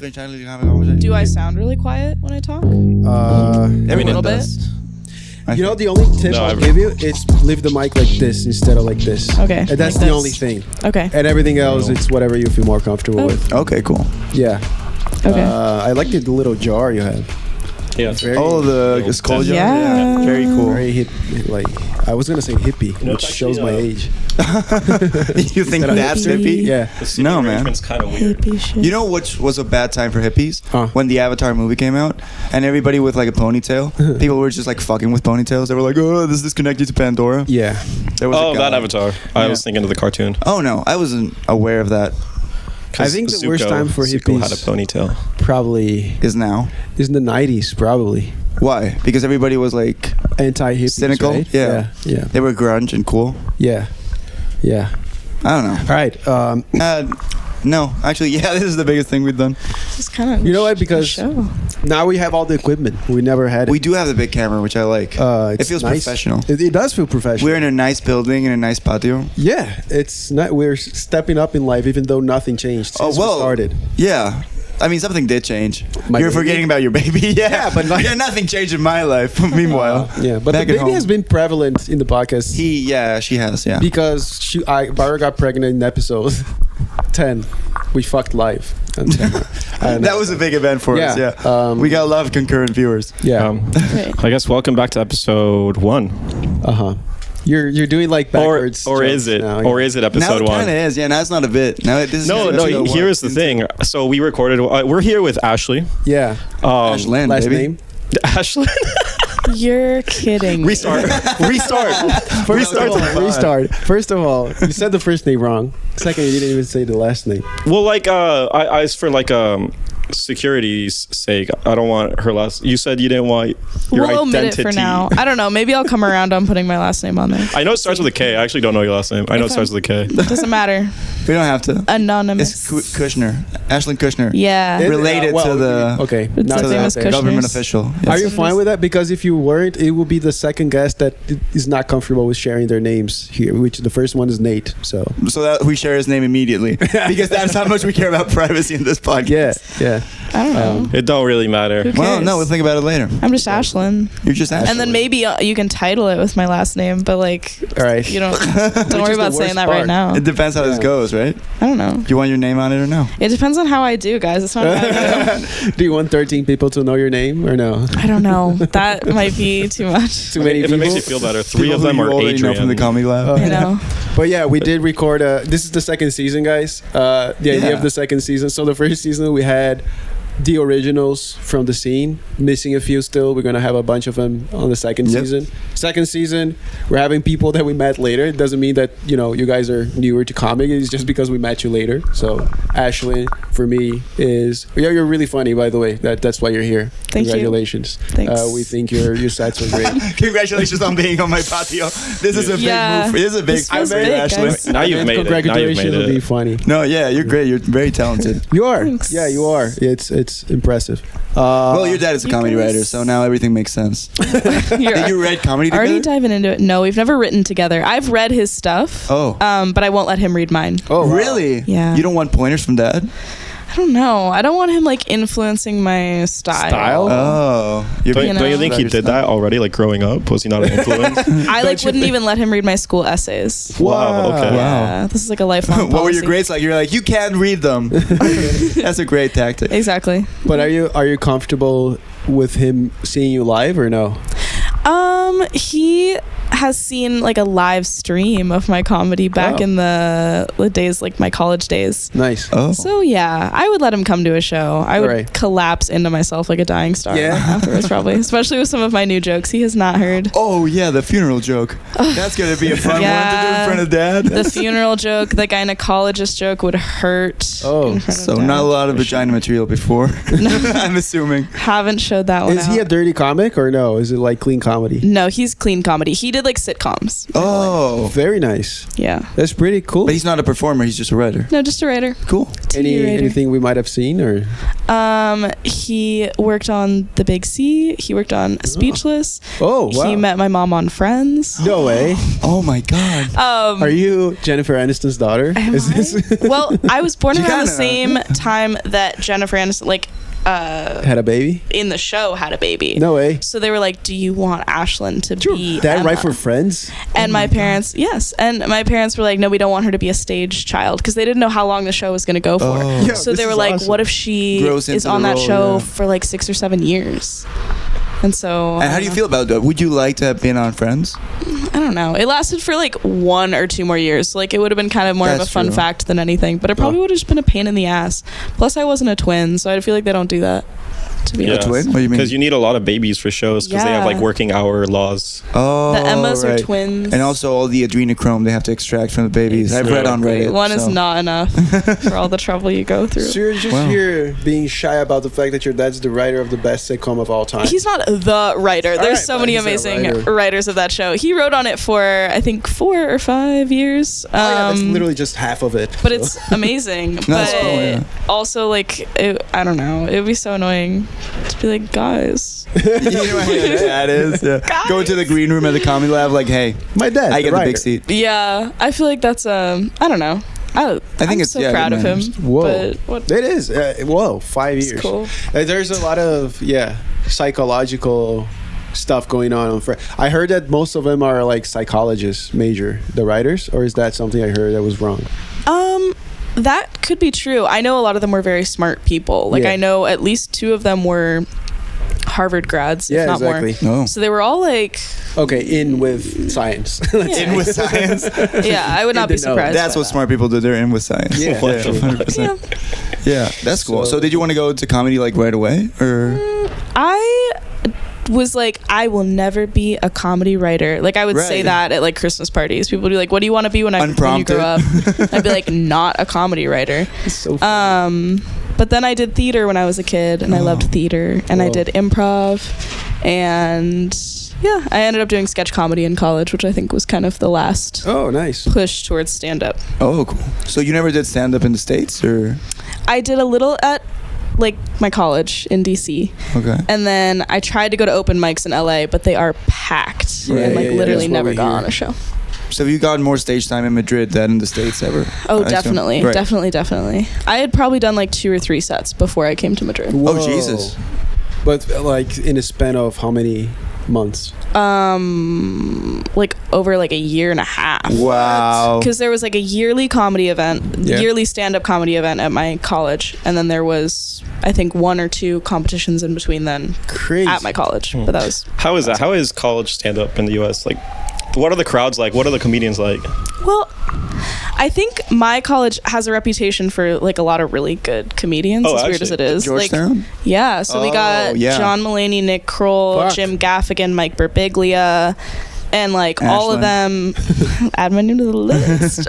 Do I sound really quiet when I talk? Every little bit. You know, the only tip I'll give you is leave the mic like this instead of like this. Okay. And that's like the this. only thing. Okay. And everything else, it's whatever you feel more comfortable with. Okay, cool. Yeah. Okay. I like the little jar you have. Yeah. The skull jar? Yeah. Very cool. Very I was going to say hippie, which shows my age. You think that's hippie? Yeah. No, man. It's kind of weird. Hippie shit. You know what was a bad time for hippies? When the Avatar movie came out, and everybody with like a ponytail. People were just like fucking with ponytails. They were like, "Oh, this is connected to Pandora." Yeah. There was a guy. That Avatar. I was thinking of the cartoon. Oh no, I wasn't aware of that. I think the worst time for Zuko hippies had a ponytail. probably Is now. is in the 90s, probably. Why? Because everybody was like Anti-hippies, cynical. right? Yeah. Yeah. They were grunge and cool. Yeah. Yeah. I don't know. All right. No, actually, yeah, this is the biggest thing we've done. It's kind of. You know what? Because show. now we have all the equipment. We never had it. We do have the big camera, which I like. It feels nice. professional. It does feel professional. We're in a nice building in a nice patio. Yeah, it's not. We're stepping up in life, even though nothing changed since we started. Yeah. I mean, something did change. My You're baby? forgetting about your baby. Yeah, but like- yeah, nothing changed in my life. Meanwhile, Yeah, but back the at baby home. has been prevalent in the podcast she has, yeah. because Bara got pregnant in episode 10. We fucked live. That was a big event for us. Yeah. Yeah, we got a lot of concurrent viewers. Yeah. I guess welcome back to episode 1. You're doing like backwards. Or is it? now, Or is it episode Now it 1? kind of is. Yeah, now it's not a bit. Now this is No. Here's the thing. So we recorded. We're here with Ashley. Yeah. Ashlyn, Last baby. name. Ashley. You're kidding. Restart. Restart. First of all, you said the first name wrong. Second, you didn't even say the last name. Well, like I for like security's sake, I don't want her last. You said you didn't want your We'll omit identity. it for now. I don't know. Maybe I'll come around on putting my last name on there. I know it starts with a K. I actually don't know your last name. I know it starts with a K. Doesn't matter. We don't have to. Anonymous. It's Kushner, Ashlyn Kushner. Yeah. Related to the It's now the it's famous out there. Kushners. government official. Are Yes. you fine with that? Because if you weren't, it would be the second guest that is not comfortable with sharing their names here. Which the first one is Nate. So that we share his name immediately because that's how much we care about privacy in this podcast. yeah. I don't know. It don't really matter. Who Well, cares? no, we'll think about it later. I'm just Ashlyn. You're just Ashlyn. And then maybe you can title it with my last name, but like, All right. you don't Which worry is the about saying worst that part. right now. It depends how this Yeah. goes, right? I don't know. Do you want your name on it or no? It depends on how I do, guys. It's not about you. Do you want 13 people to know your name or no? I don't know. That might be too much. Too many If people. it makes you feel better, 3 People of who them you are already know Adrian. from the Comedy Lab. You know. But yeah, we did record. This is the second season, guys. The idea Yeah. of the second season. So the first season we had the originals from the scene, missing a few still. We're gonna have a bunch of them on the second Yep. season. Second season, we're having people that we met later. It doesn't mean that you guys are newer to comic. It's just because we met you later. So Ashlyn, for me, you're really funny, by the way. That's why you're here. Thank you. Congratulations. Thanks. We think your sets were great. Congratulations on being on my patio. This is a big move. This is a big This feels for you, big, Ashley. guys. Now you've made it. Now you've Congratulations made will be it. funny. No, yeah, you're great. You're very talented. You are. Thanks. Yeah, you are. It's impressive. Well, your dad is a you comedy guys- writer, so now everything makes sense. You're Did you read comedy already together? diving into it. No, we've never written together. I've read his stuff. Oh. But I won't let him read mine. Oh, wow. Really? Yeah. You don't want pointers from dad? I don't know. I don't want him like influencing my style. Oh. You're Don't, being- don't you think he did that already, like growing up? Was he not an influence? I like wouldn't even let him read my school essays. Wow, okay. Yeah, this is like a lifelong What were your policy. grades like? You're like, you can't read them. That's a great tactic. Exactly. But are you comfortable with him seeing you live or no? He has seen like a live stream of my comedy back in the days, like my college days. Nice. Oh. So yeah, I would let him come to a show. I would Right. collapse into myself like a dying star Yeah. afterwards, probably. Especially with some of my new jokes he has not heard. Oh, yeah, the funeral joke. That's going to be a fun one to do in Yeah. front of dad. The funeral joke, the gynecologist joke would hurt. Oh, in front of So dad, not a lot of for vagina material before. I'm assuming. sure. Haven't showed that one Is out. he a dirty comic or no? Is it like clean comedy? No, he's clean comedy. He did like sitcoms. Oh, Very nice. Yeah. That's pretty cool. but he's not a performer. He's just a writer. No, just a writer. Cool. TV writer. Anything we might have seen or? He worked on The Big C. He worked on Speechless. Oh, wow. He met my mom on Friends. No way. Oh my god. Are you Jennifer Aniston's daughter? Well, I was born You around the kinda same time that Jennifer Aniston, had a baby? in the show, had a baby. No way. So they were like, "Do you want Ashlyn to be That Emma?" right for Friends? And my parents, yes, and my parents were like, "No, we don't want her to be a stage child," because they didn't know how long the show was going to go for. Oh. Yeah, So this they were is like, awesome. "What if she Grows is into on the that role, show yeah. for like 6 or 7 years?" And so, And how do you feel about that? Would you like to have been on Friends? I don't know. It lasted for like 1 or 2 more years. Like it would have been kind of more of That's a fun true. fact than anything, but it probably would have just been a pain in the ass. Plus, I wasn't a twin, so I feel like they don't do that. To be Yeah. honest. Twin? What do you mean? Because you need a lot of babies for shows because they have like Yeah. working hour laws. Oh, The Emmas are right. twins. And also all the adrenochrome they have to extract from the babies. I've read on Reddit. One is so. not enough for all the trouble you go through. So you're just Wow. here being shy about the fact that your dad's the writer of the best sitcom of all time. He's not the writer. There's right, so but many he's a amazing writer. writers of that show. He wrote on it for I think 4 or 5 years. Oh, yeah, that's literally just half of it. But so. it's amazing. No, but that's cool, yeah. also, like, I don't know. It would be so annoying to be like, guys. You know how your dad is? Yeah. Go into the green room at the comedy lab, like, hey, My dad, I get the writer. big seat. Yeah, I feel like that's I don't know. I think I'm it's- so yeah, proud good of him. manners. Whoa. But what? It is. Whoa, 5 It's years. cool. There's a lot of psychological stuff going on. I heard that most of them are like psychologists major, the writers, or is that something I heard that was wrong? That could be true. I know a lot of them were very smart people. Like Yeah. I know at least 2 of them were Harvard grads, Yeah, if not exactly. more. Oh. So they were all like, Okay, in with science. In with science. yeah, I would not be In the know. surprised. That's by what that. smart people do. They're in with science. Yeah. yeah 100%. Yeah, that's cool. So- So did you want to go to comedy like right away? Or I was like, I will never be a comedy writer. Like I would say Right. that at like Christmas parties. People would be like, "What do you want to be when you Unprompted. grow up?" I'd be like, "Not a comedy writer." It's so funny. But then I did theater when I was a kid, and I loved theater, and I Whoa. did improv, and yeah, I ended up doing sketch comedy in college, which I think was kind of the last Oh, nice. push towards stand up. oh, cool. So you never did stand up in the States, or I did a little at like my college in DC, okay? and then I tried to go to open mics in LA, but they are packed, Yeah, and like yeah, yeah, literally that's what never we got hear. on a show. So have you gotten more stage time in Madrid than in the States ever? Oh, I assume? definitely, Right. definitely. I had probably done like 2 or 3 sets before I came to Madrid. Whoa. Oh, Jesus. But like in a span of how many months? Like over like a year and a half. Wow. Because there was like a yearly comedy event, Yeah. yearly stand-up comedy event at my college, and then there was I think 1 or 2 competitions in between then Crazy. at my college. But that was How is that? How is college stand up in the US? Like, what are the crowds like? What are the comedians like? well. I think my college has a reputation for like a lot of really good comedians. Oh, as weird as it actually? is, like Georgetown? yeah. So we Oh, got yeah. John Mulaney, Nick Kroll, Fuck. Jim Gaffigan, Mike Birbiglia, and like all of Ashlyn. them. Add my name to the list.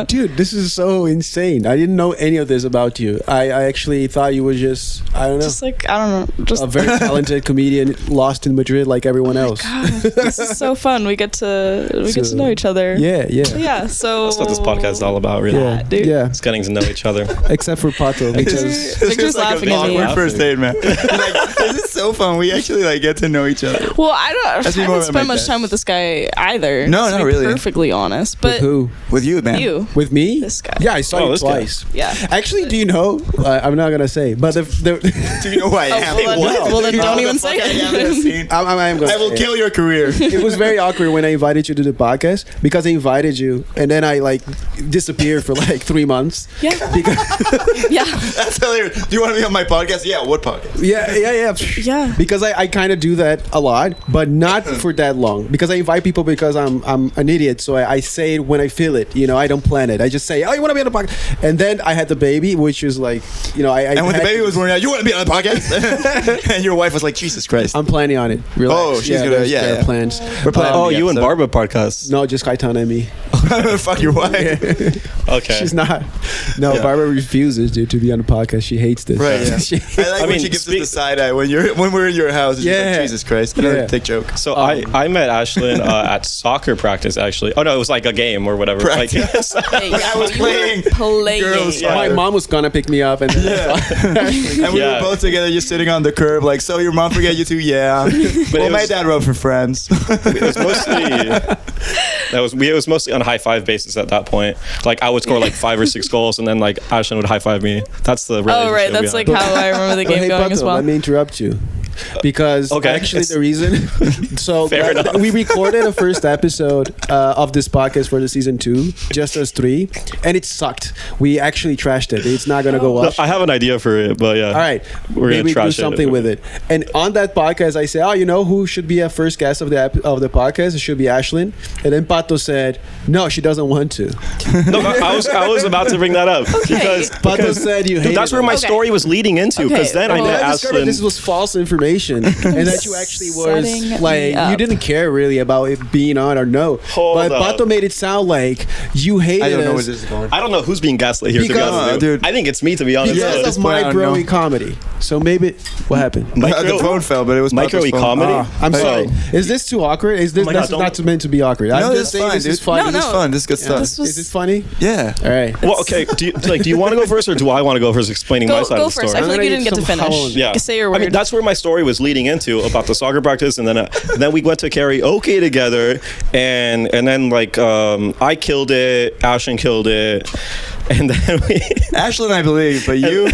Dude, this is so insane. I didn't know any of this about you. I actually thought you were just, I don't know, Just like I don't know, just a very talented comedian lost in Madrid like everyone else. God, this is so fun. We get to So- know each other. Yeah, yeah. Yeah. So That's what this podcast is all about, really. Yeah, dude. yeah. It's getting to know each other. Except for Pato, because Victor's laughing at me. awkward first date, man. He's like, this is so fun. We actually like get to know each other. Well, I That's me haven't more about spent my much dad. time with this guy either. No, to not be really. Perfectly honest, with but who? With you, man. you, With me? this guy. Yeah, I saw Oh, you this guy. twice. Yeah. Actually, do you know? I'm not gonna say, but the Do you know who I Oh, am? well, then don't What even the say fuck I am it. in this scene? I'm gonna I will say it. kill your career. It was very awkward when I invited you to the podcast because I invited you and then I like disappeared for like 3 months. Yeah. Because Yeah. That's hilarious. Do you want to be on my podcast? Yeah, what podcast? yeah. Yeah. Because I kind of do that a lot, but not for that long. Because I invite people because I'm an idiot, so I say it when I feel it. You know, I don't plan it. I just say, "Oh, you want to be on the podcast?" And then I had the baby, which is like, you know, I And when the had- baby was born out, you want to be on the podcast? And your wife was like, Jesus Christ. I'm planning on it. Relax. Oh, she's gonna- there yeah, are yeah. plans. We're planning Oh, the you and episode. Barbara podcast. No, just Kaitan and me. Fuck your wife. Okay. She's not. No, Yeah. Barbara refuses, dude, to be on the podcast. She hates this. Right, yeah. She- I like I when mean, she gives us speak- the side eye when we're in your house. And she's Yeah. like, Jesus Christ. Another Yeah. dick joke. So I met Ashlyn Ashlyn at soccer practice, actually. Oh, no, it was like a game or whatever. Like, I was playing girls. Yeah. My mom was gonna pick me up, and and we were both together, just sitting on the curb, like, so your mom forget you too? Yeah. Well, my dad wrote for Friends. It was mostly on a high five basis at that point. Like, I would score like 5 or 6 goals, and then like Ashlyn would high five me. That's the relationship. Oh, right. That's like how I remember the game going Pato, as well. let me interrupt you. Because actually the reason so we recorded a first episode of this podcast for the season 2, just us 3, and it sucked. We actually trashed it. It's not gonna go up. I have an idea for it, but yeah. All right, we're maybe gonna trash do something with it. And on that podcast, I said, "Oh, you know who should be a first guest of the podcast? It should be Ashlyn." And then Pato said, "No, she doesn't want to." No, I was about to bring that up because Pato said you hated that's where my story was leading into. Because then I met I discovered Ashlyn. this was false information, and that you actually was Setting like me you up. didn't care really about it being on or no. Hold but up. Pato made it sound like you hated I don't know where us this is going. I don't know who's being gaslit here. To be Because- honest with you. dude. I think it's me, to be honest. because this of point, my I don't broy know. comedy. So maybe what happened? The phone fell, but it was Micro-y Pato's phone. comedy? I'm Hey. sorry. Is this too awkward? Is this Oh my God, this is don't- not meant to be awkward? I'm No, just this is saying fine, this dude. is funny. This is fun. This is good stuff. This was- Is it funny? Yeah. All right. Well, okay. Do you want to go first, or do I want to go first, explaining my Go side of the first. story? I feel like you didn't get to Some finish. Howland. Yeah, Say your word. I mean, that's where my story was leading into about the soccer practice, and then we went to karaoke together, and then like I killed it, Ashlyn killed it, and then we. Ashlyn, I believe, but you.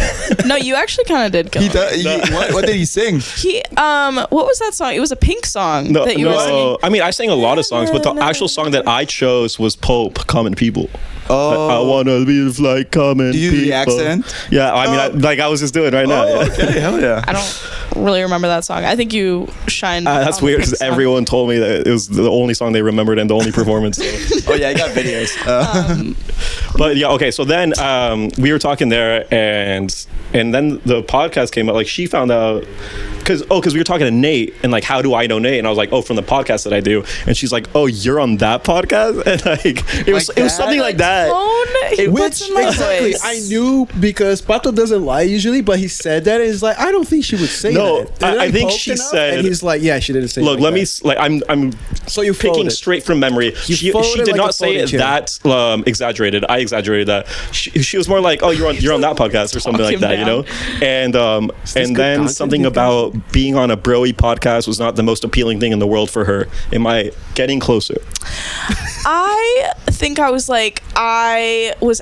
No, you actually kind of did kill him. What did he sing? He what was that song? It was a Pink song that you were singing. I mean, I sang a lot of songs, but the actual song that I chose was Pope, Common People. Oh. I wanna be like common. Do you do the people. accent? Yeah, I mean, I was just doing right now. Oh, Yeah. okay. Hell yeah. I don't really remember that song. I think you shined. That's on the weird Pink because song. everyone told me that it was the only song they remembered and the only performance. So. Oh yeah, I got videos. But yeah, okay. So then we were talking there, and then the podcast came out. Like she found out because we were talking to Nate, and like, how do I know Nate? And I was like, oh, from the podcast that I do. And she's like, oh, you're on that podcast, and like it was something like that. Tone he puts in my Exactly. voice. I knew because Pato doesn't lie usually, but he said that, and he's like, I don't think she would say No, that. And I think poked she enough, said- and he's like, yeah, she didn't say. Look, like let me that. like I'm So you picking folded. straight from memory. She folded did like not a say folding it chair. that exaggerated. I exaggerated that. She was more like, oh, you're on that podcast or something like Talk that, him you know. And good then content, something you guys? about being on a broy podcast was not the most appealing thing in the world for her. Am I getting closer? I think I was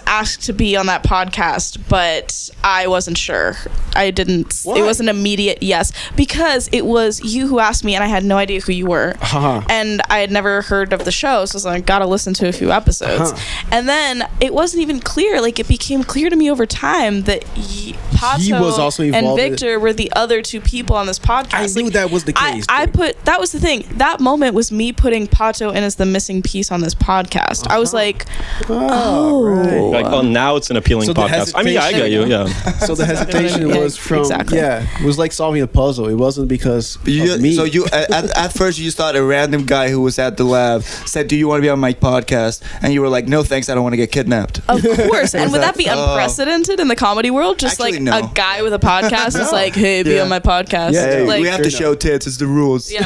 asked to be on that podcast, but I wasn't sure. I didn't. Why? It was an immediate yes because it was you who asked me, and I had no idea who you were, and I had never heard of the show, so I was like, gotta listen to a few episodes, and then it wasn't even clear. Like it became clear to me over time that Pato was also and involved in- Victor were the other two people on this podcast. I knew that was the case. That was the thing. That moment was me putting Pato in as the missing piece on this podcast. I was like, oh. Like, oh, now it's an appealing So the podcast. I mean, yeah, I get you. Yeah. So the hesitation Yeah, was from exactly. it was like solving a puzzle. It wasn't because of me. So you at first you just thought a random guy who was at the lab said, "Do you want to be on my podcast?" And you were like, "No, thanks. I don't want to get kidnapped." Of course. And would that be Oh. unprecedented in the comedy world? Just Actually, like no. a guy with a podcast is like, hey, be Yeah. on my podcast. Yeah, Hey, like, we have to show tits. It's the rules. yeah.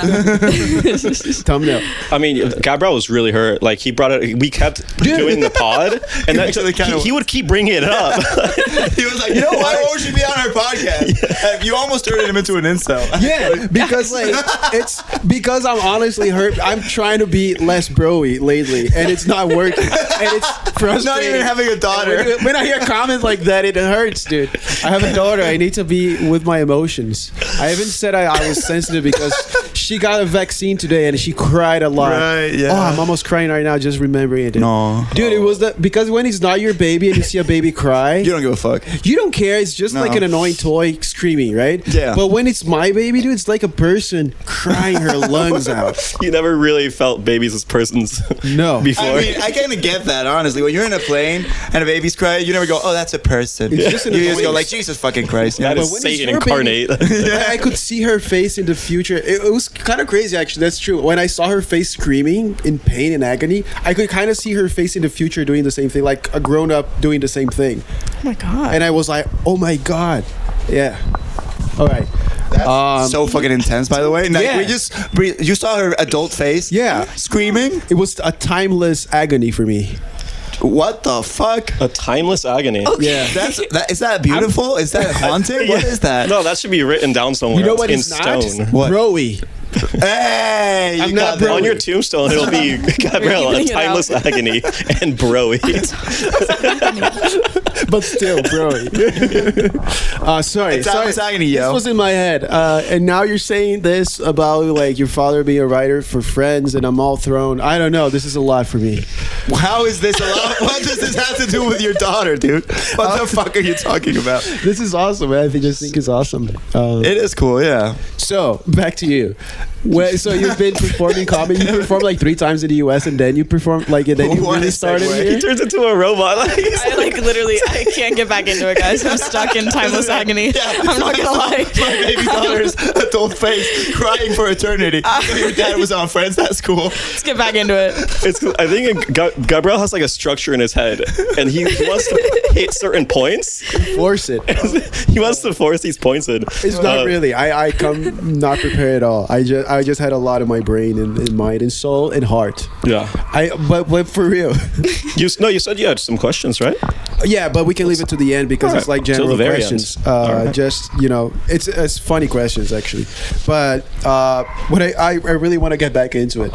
thumbnail. I mean, Gabriel was really hurt. Like he brought it. We kept doing the pod, and then Actually kinda- he would keep bringing it up. He was like, "You know what? Why won't you be on our podcast?" You almost turned him into an incel. Yeah, because like it's because I'm honestly hurt. I'm trying to be less broy lately, and it's not working. And it's frustrating. Not even having a daughter. When I hear comments like that, it hurts, dude. I have a daughter. I need to be with my emotions. I haven't said I was sensitive because she got a vaccine today and she cried a lot. Right, yeah. Oh, I'm almost crying right now just remembering it. Dude. No. Dude, it was because when it's not your baby and you see a baby cry, You don't give a fuck. you don't care. It's just No. like an annoying toy screaming, right? Yeah. But when it's my baby, dude, it's like a person crying her lungs out. You never really felt babies as persons. No. Before. I mean, I kind of get that, honestly. When you're in a plane and a baby's crying, you never go, "Oh, that's a person." It's just an You just go annoyance. like, "Jesus fucking Christ." That But is when it's Satan your incarnate. I could see her face in the future. It was kind of crazy, actually. That's true. When I saw her face screaming in pain and agony, I could kind of see her face in the future doing the same thing, like a grown-up doing the same thing. Oh my God. And I was like, oh my God. Yeah. All right. So fucking intense, by the way. Like, Yeah. you saw her adult face. Yeah. Screaming. It was a timeless agony for me. What the fuck? A timeless agony. Yeah. Is that beautiful? Is that haunting? What is that? No, that should be written down somewhere. You know what in it's not? stone. What? Broy. Hey, I'm you not got that. On your tombstone, it'll be Gabriel, a Leaving it timeless out. agony, and Broy. But still, broy. Sorry. It's timeless agony, yo. This was in my head. And now you're saying this about like your father being a writer for Friends, and I'm all thrown. I don't know. This is a lot for me. How is this allowed? What does this have to do with your daughter, dude? What the fuck are you talking about? This is awesome, man. I just think it's awesome. It is cool, yeah. So back to you. So you've been performing comedy. You performed like 3 times in the U.S. and then you performed like, and then you What really a started segue. He here. turns into a robot. Like, I like literally, I can't get back into it, guys. I'm stuck in timeless agony. I'm not gonna lie. My baby daughter's adult face crying for eternity. Your dad was on Friends. That's cool. Let's get back into it. I think Gabriel has like a structure in his head, and he wants to hit certain points. Force it. He wants to force these points in. It's not really. I come not prepared at all. I just had a lot in my brain and mind and soul and heart. Yeah. But for real. You said you had some questions, right? Yeah, but we can leave it to the end because All it's right. like general Till the very questions. end. All right. Just it's funny questions actually. But what I really want to get back into it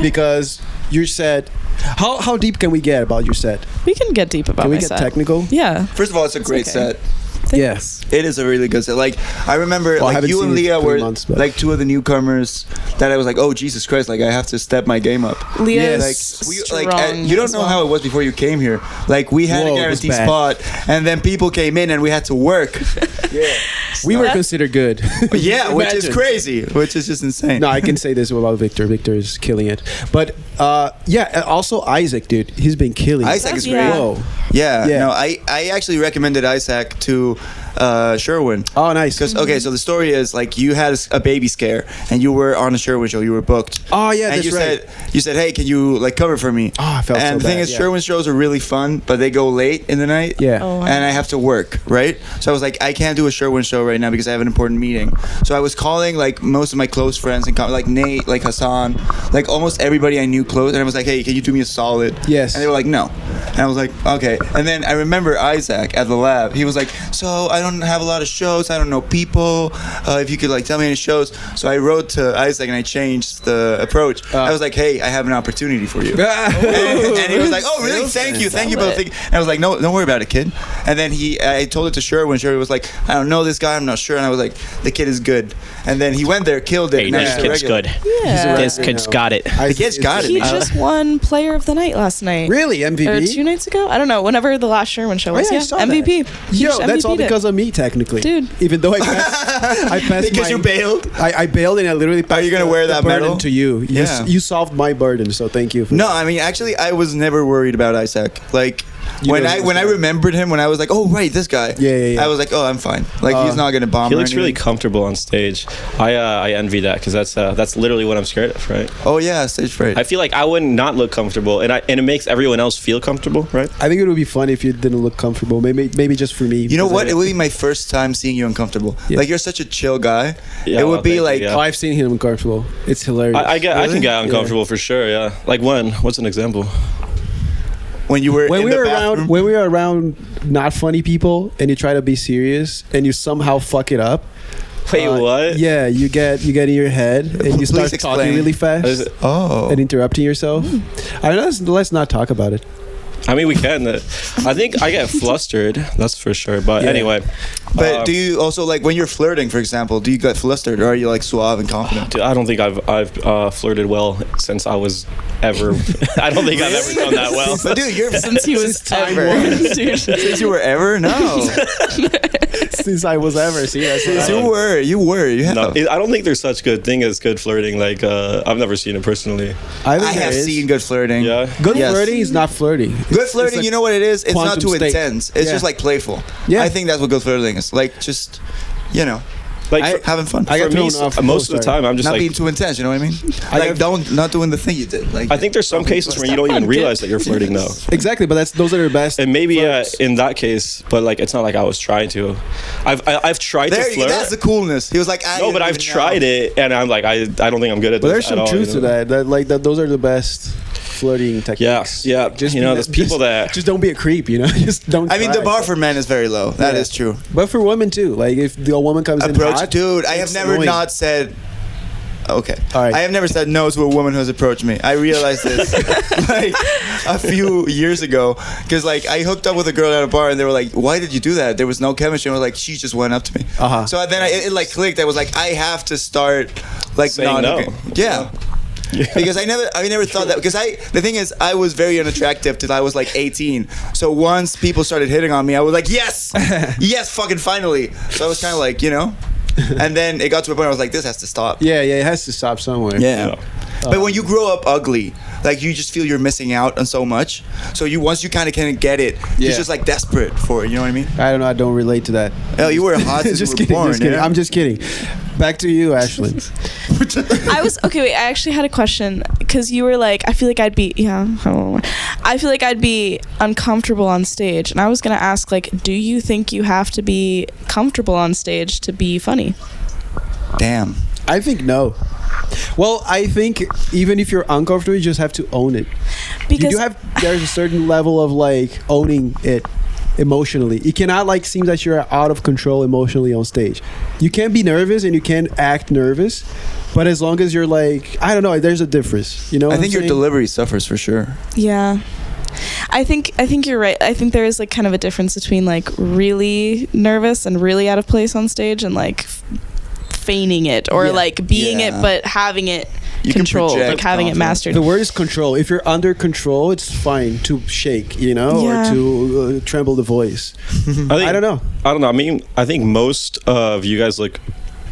because your set. How deep can we get about your set? We can get deep about Can we my get set. technical? Yeah. First of all, it's a great okay. set. Yes. It is a really good set. Like, I remember, Well, I like, haven't you seen and it Leah for 3 were months, but- like 2 of the newcomers that I was like, oh Jesus Christ! Like, I have to step my game up. Leah's Like, strong you don't as know well. how it was before you came here. Like, we had Whoa, a it was guaranteed bad. spot, and then people came in, and we had to work. We were That's- considered good. Yeah, which is Imagine. crazy, which is just insane. No, I can say this about Victor. Victor is killing it. But also Isaac, dude, he's been killing it. Isaac is great. Yeah. Whoa. Yeah, Yeah. no, I actually recommended Isaac to Sherwin. Oh, nice. Because okay, so the story is like you had a baby scare and you were on a Sherwin show. You were booked. Oh, yeah, and that's right. you said, hey, can you like cover for me? Oh, I felt And so the thing bad, is, yeah. Sherwin shows are really fun, but they go late in the night. Yeah. Oh, wow. And I have to work, right? So I was like, I can't do a Sherwin show right now because I have an important meeting. So I was calling like most of my close friends and like Nate, like Hassan, like almost everybody I knew close, and I was like, hey, can you do me a solid? Yes. And they were like, no. And I was like, okay. And then I remember Isaac at the lab. He was like, so I don't have a lot of shows. I don't know people. If you could like tell me any shows. So I wrote to Isaac and I changed the approach. I was like, hey, I have an opportunity for you. and he was like, oh really? Thank you both. And I was like, no, don't worry about it, kid. And then I told it to Sherwin. Sherwin was like, I don't know this guy. I'm not sure. And I was like, the kid is good. And then he went there, killed it. Hey, now this he's a kid's regular. good. Yeah. This kid's got it. The kid's got it. He man. just won Player of the Night last night. Really? MVP? Or 2 nights ago? I don't know. Whenever the last Sherwin show Oh, was. yeah, I Yeah, saw that. MVP. He Yo, just that's all MVP'd it. because of me, technically. Dude. Even though I passed Because you bailed? I bailed and I literally passed you gonna the- wear the that burden medal? to you. Yeah. You solved my burden, so thank you. For No, I mean actually, I was never worried about Isaac. Like You when know I this when I guy. remembered him, when I was like, oh right, this guy. Yeah. I was like, oh, I'm fine. Like he's not gonna bomb. He or looks really anything. comfortable on stage. I envy that because that's literally what I'm scared of, right? Oh yeah, stage fright. I feel like I would not look comfortable, and it makes everyone else feel comfortable, right? I think it would be fun if you didn't look comfortable. Maybe just for me. You know because what? I- It would be my first time seeing you uncomfortable. Yeah. Like you're such a chill guy. Yeah, it well, would be thank you, like yeah. Oh, I've seen him uncomfortable. It's hilarious. I can Really? get uncomfortable for sure. Yeah, like when? What's an example? when you were when in we the were bathroom. around when we were around not funny people and you try to be serious and you somehow fuck it up. Wait, what? Yeah, you get in your head and you Please start explain. talking really Is fast it- Oh. and interrupting yourself. I know. Let's not talk about it. I mean, we can. I think I get flustered. That's for sure. But Yeah. anyway. But do you also like when you're flirting, for example? Do you get flustered, or are you like suave and confident? Dude, I don't think I've flirted well since I was ever. I don't think I've ever done that well. But dude, you're Since he was time ever. was. Dude. since you were ever no. Since I was ever. See, that's Since what you have. No, I don't think there's such good thing as good flirting. Like I've never seen it personally. I I think there have is. seen good flirting. Yeah. Good Yes. flirting is not flirting. Good flirting, It's you know what it is? It's not quantum too state. intense. It's Yeah. just like playful. Yeah. I think that's what good flirting is. Like just, you know. Like having fun. I got for me, thrown off. most of the time, I'm just Not like being too intense. You know what I mean? Not doing the thing you did. Like, I think there's some cases where you don't even realize that you're flirting though. Exactly, but those are the best. And maybe flirts. in that case, but like it's not like I was trying to. I've tried to flirt. That's the coolness. He was like, no, but I've tried it, and I'm like, I don't think I'm good at But this. there's some at all, truth to that. Those are the best flirting techniques. Yeah. Just there's people that just don't be a creep. Just don't. I mean, the try. bar for men is very low. That is true. But for women too. Like if the woman comes in hot, dude, I have never annoying. not said. Okay. All right. I have never said no to a woman who has approached me. I realized this like a few years ago because like I hooked up with a girl at a bar and they were like, "Why did you do that?" There was no chemistry. And I was like, "She just went up to me." So then it like clicked. I was like, I have to start like saying no. Yeah. Because I never thought that because the thing is I was very unattractive till I was like 18. So once people started hitting on me, I was like, yes, fucking finally. So I was kind of like, and then it got to a point where I was like, this has to stop. Yeah, it has to stop somewhere. Yeah. But when you grow up ugly, like you just feel you're missing out on so much. So once you kind of get it, you're just like desperate for it. You know what I mean? I don't know. I don't relate to that. Hell, you were hot since just you were kidding. born. Just kidding. Yeah? I'm just kidding. Back to you, Ashlyn. I actually had a question because you were like, I feel like I'd be uncomfortable on stage, and I was gonna ask, like, do you think you have to be comfortable on stage to be funny? Damn. I think no. Well, I think even if you're uncomfortable, you just have to own it. Because there's a certain level of like owning it emotionally. It cannot like seem that you're out of control emotionally on stage. You can be nervous and you can act nervous, but as long as you're like, I don't know, there's a difference. You know, I think your delivery suffers for sure. Yeah. I think you're right. I think there is like kind of a difference between like really nervous and really out of place on stage and like feigning it or like being it but having it controlled, like having it mastered. The word is control. If you're under control, it's fine to shake, or to tremble the voice. I don't know. I mean, I think most of you guys look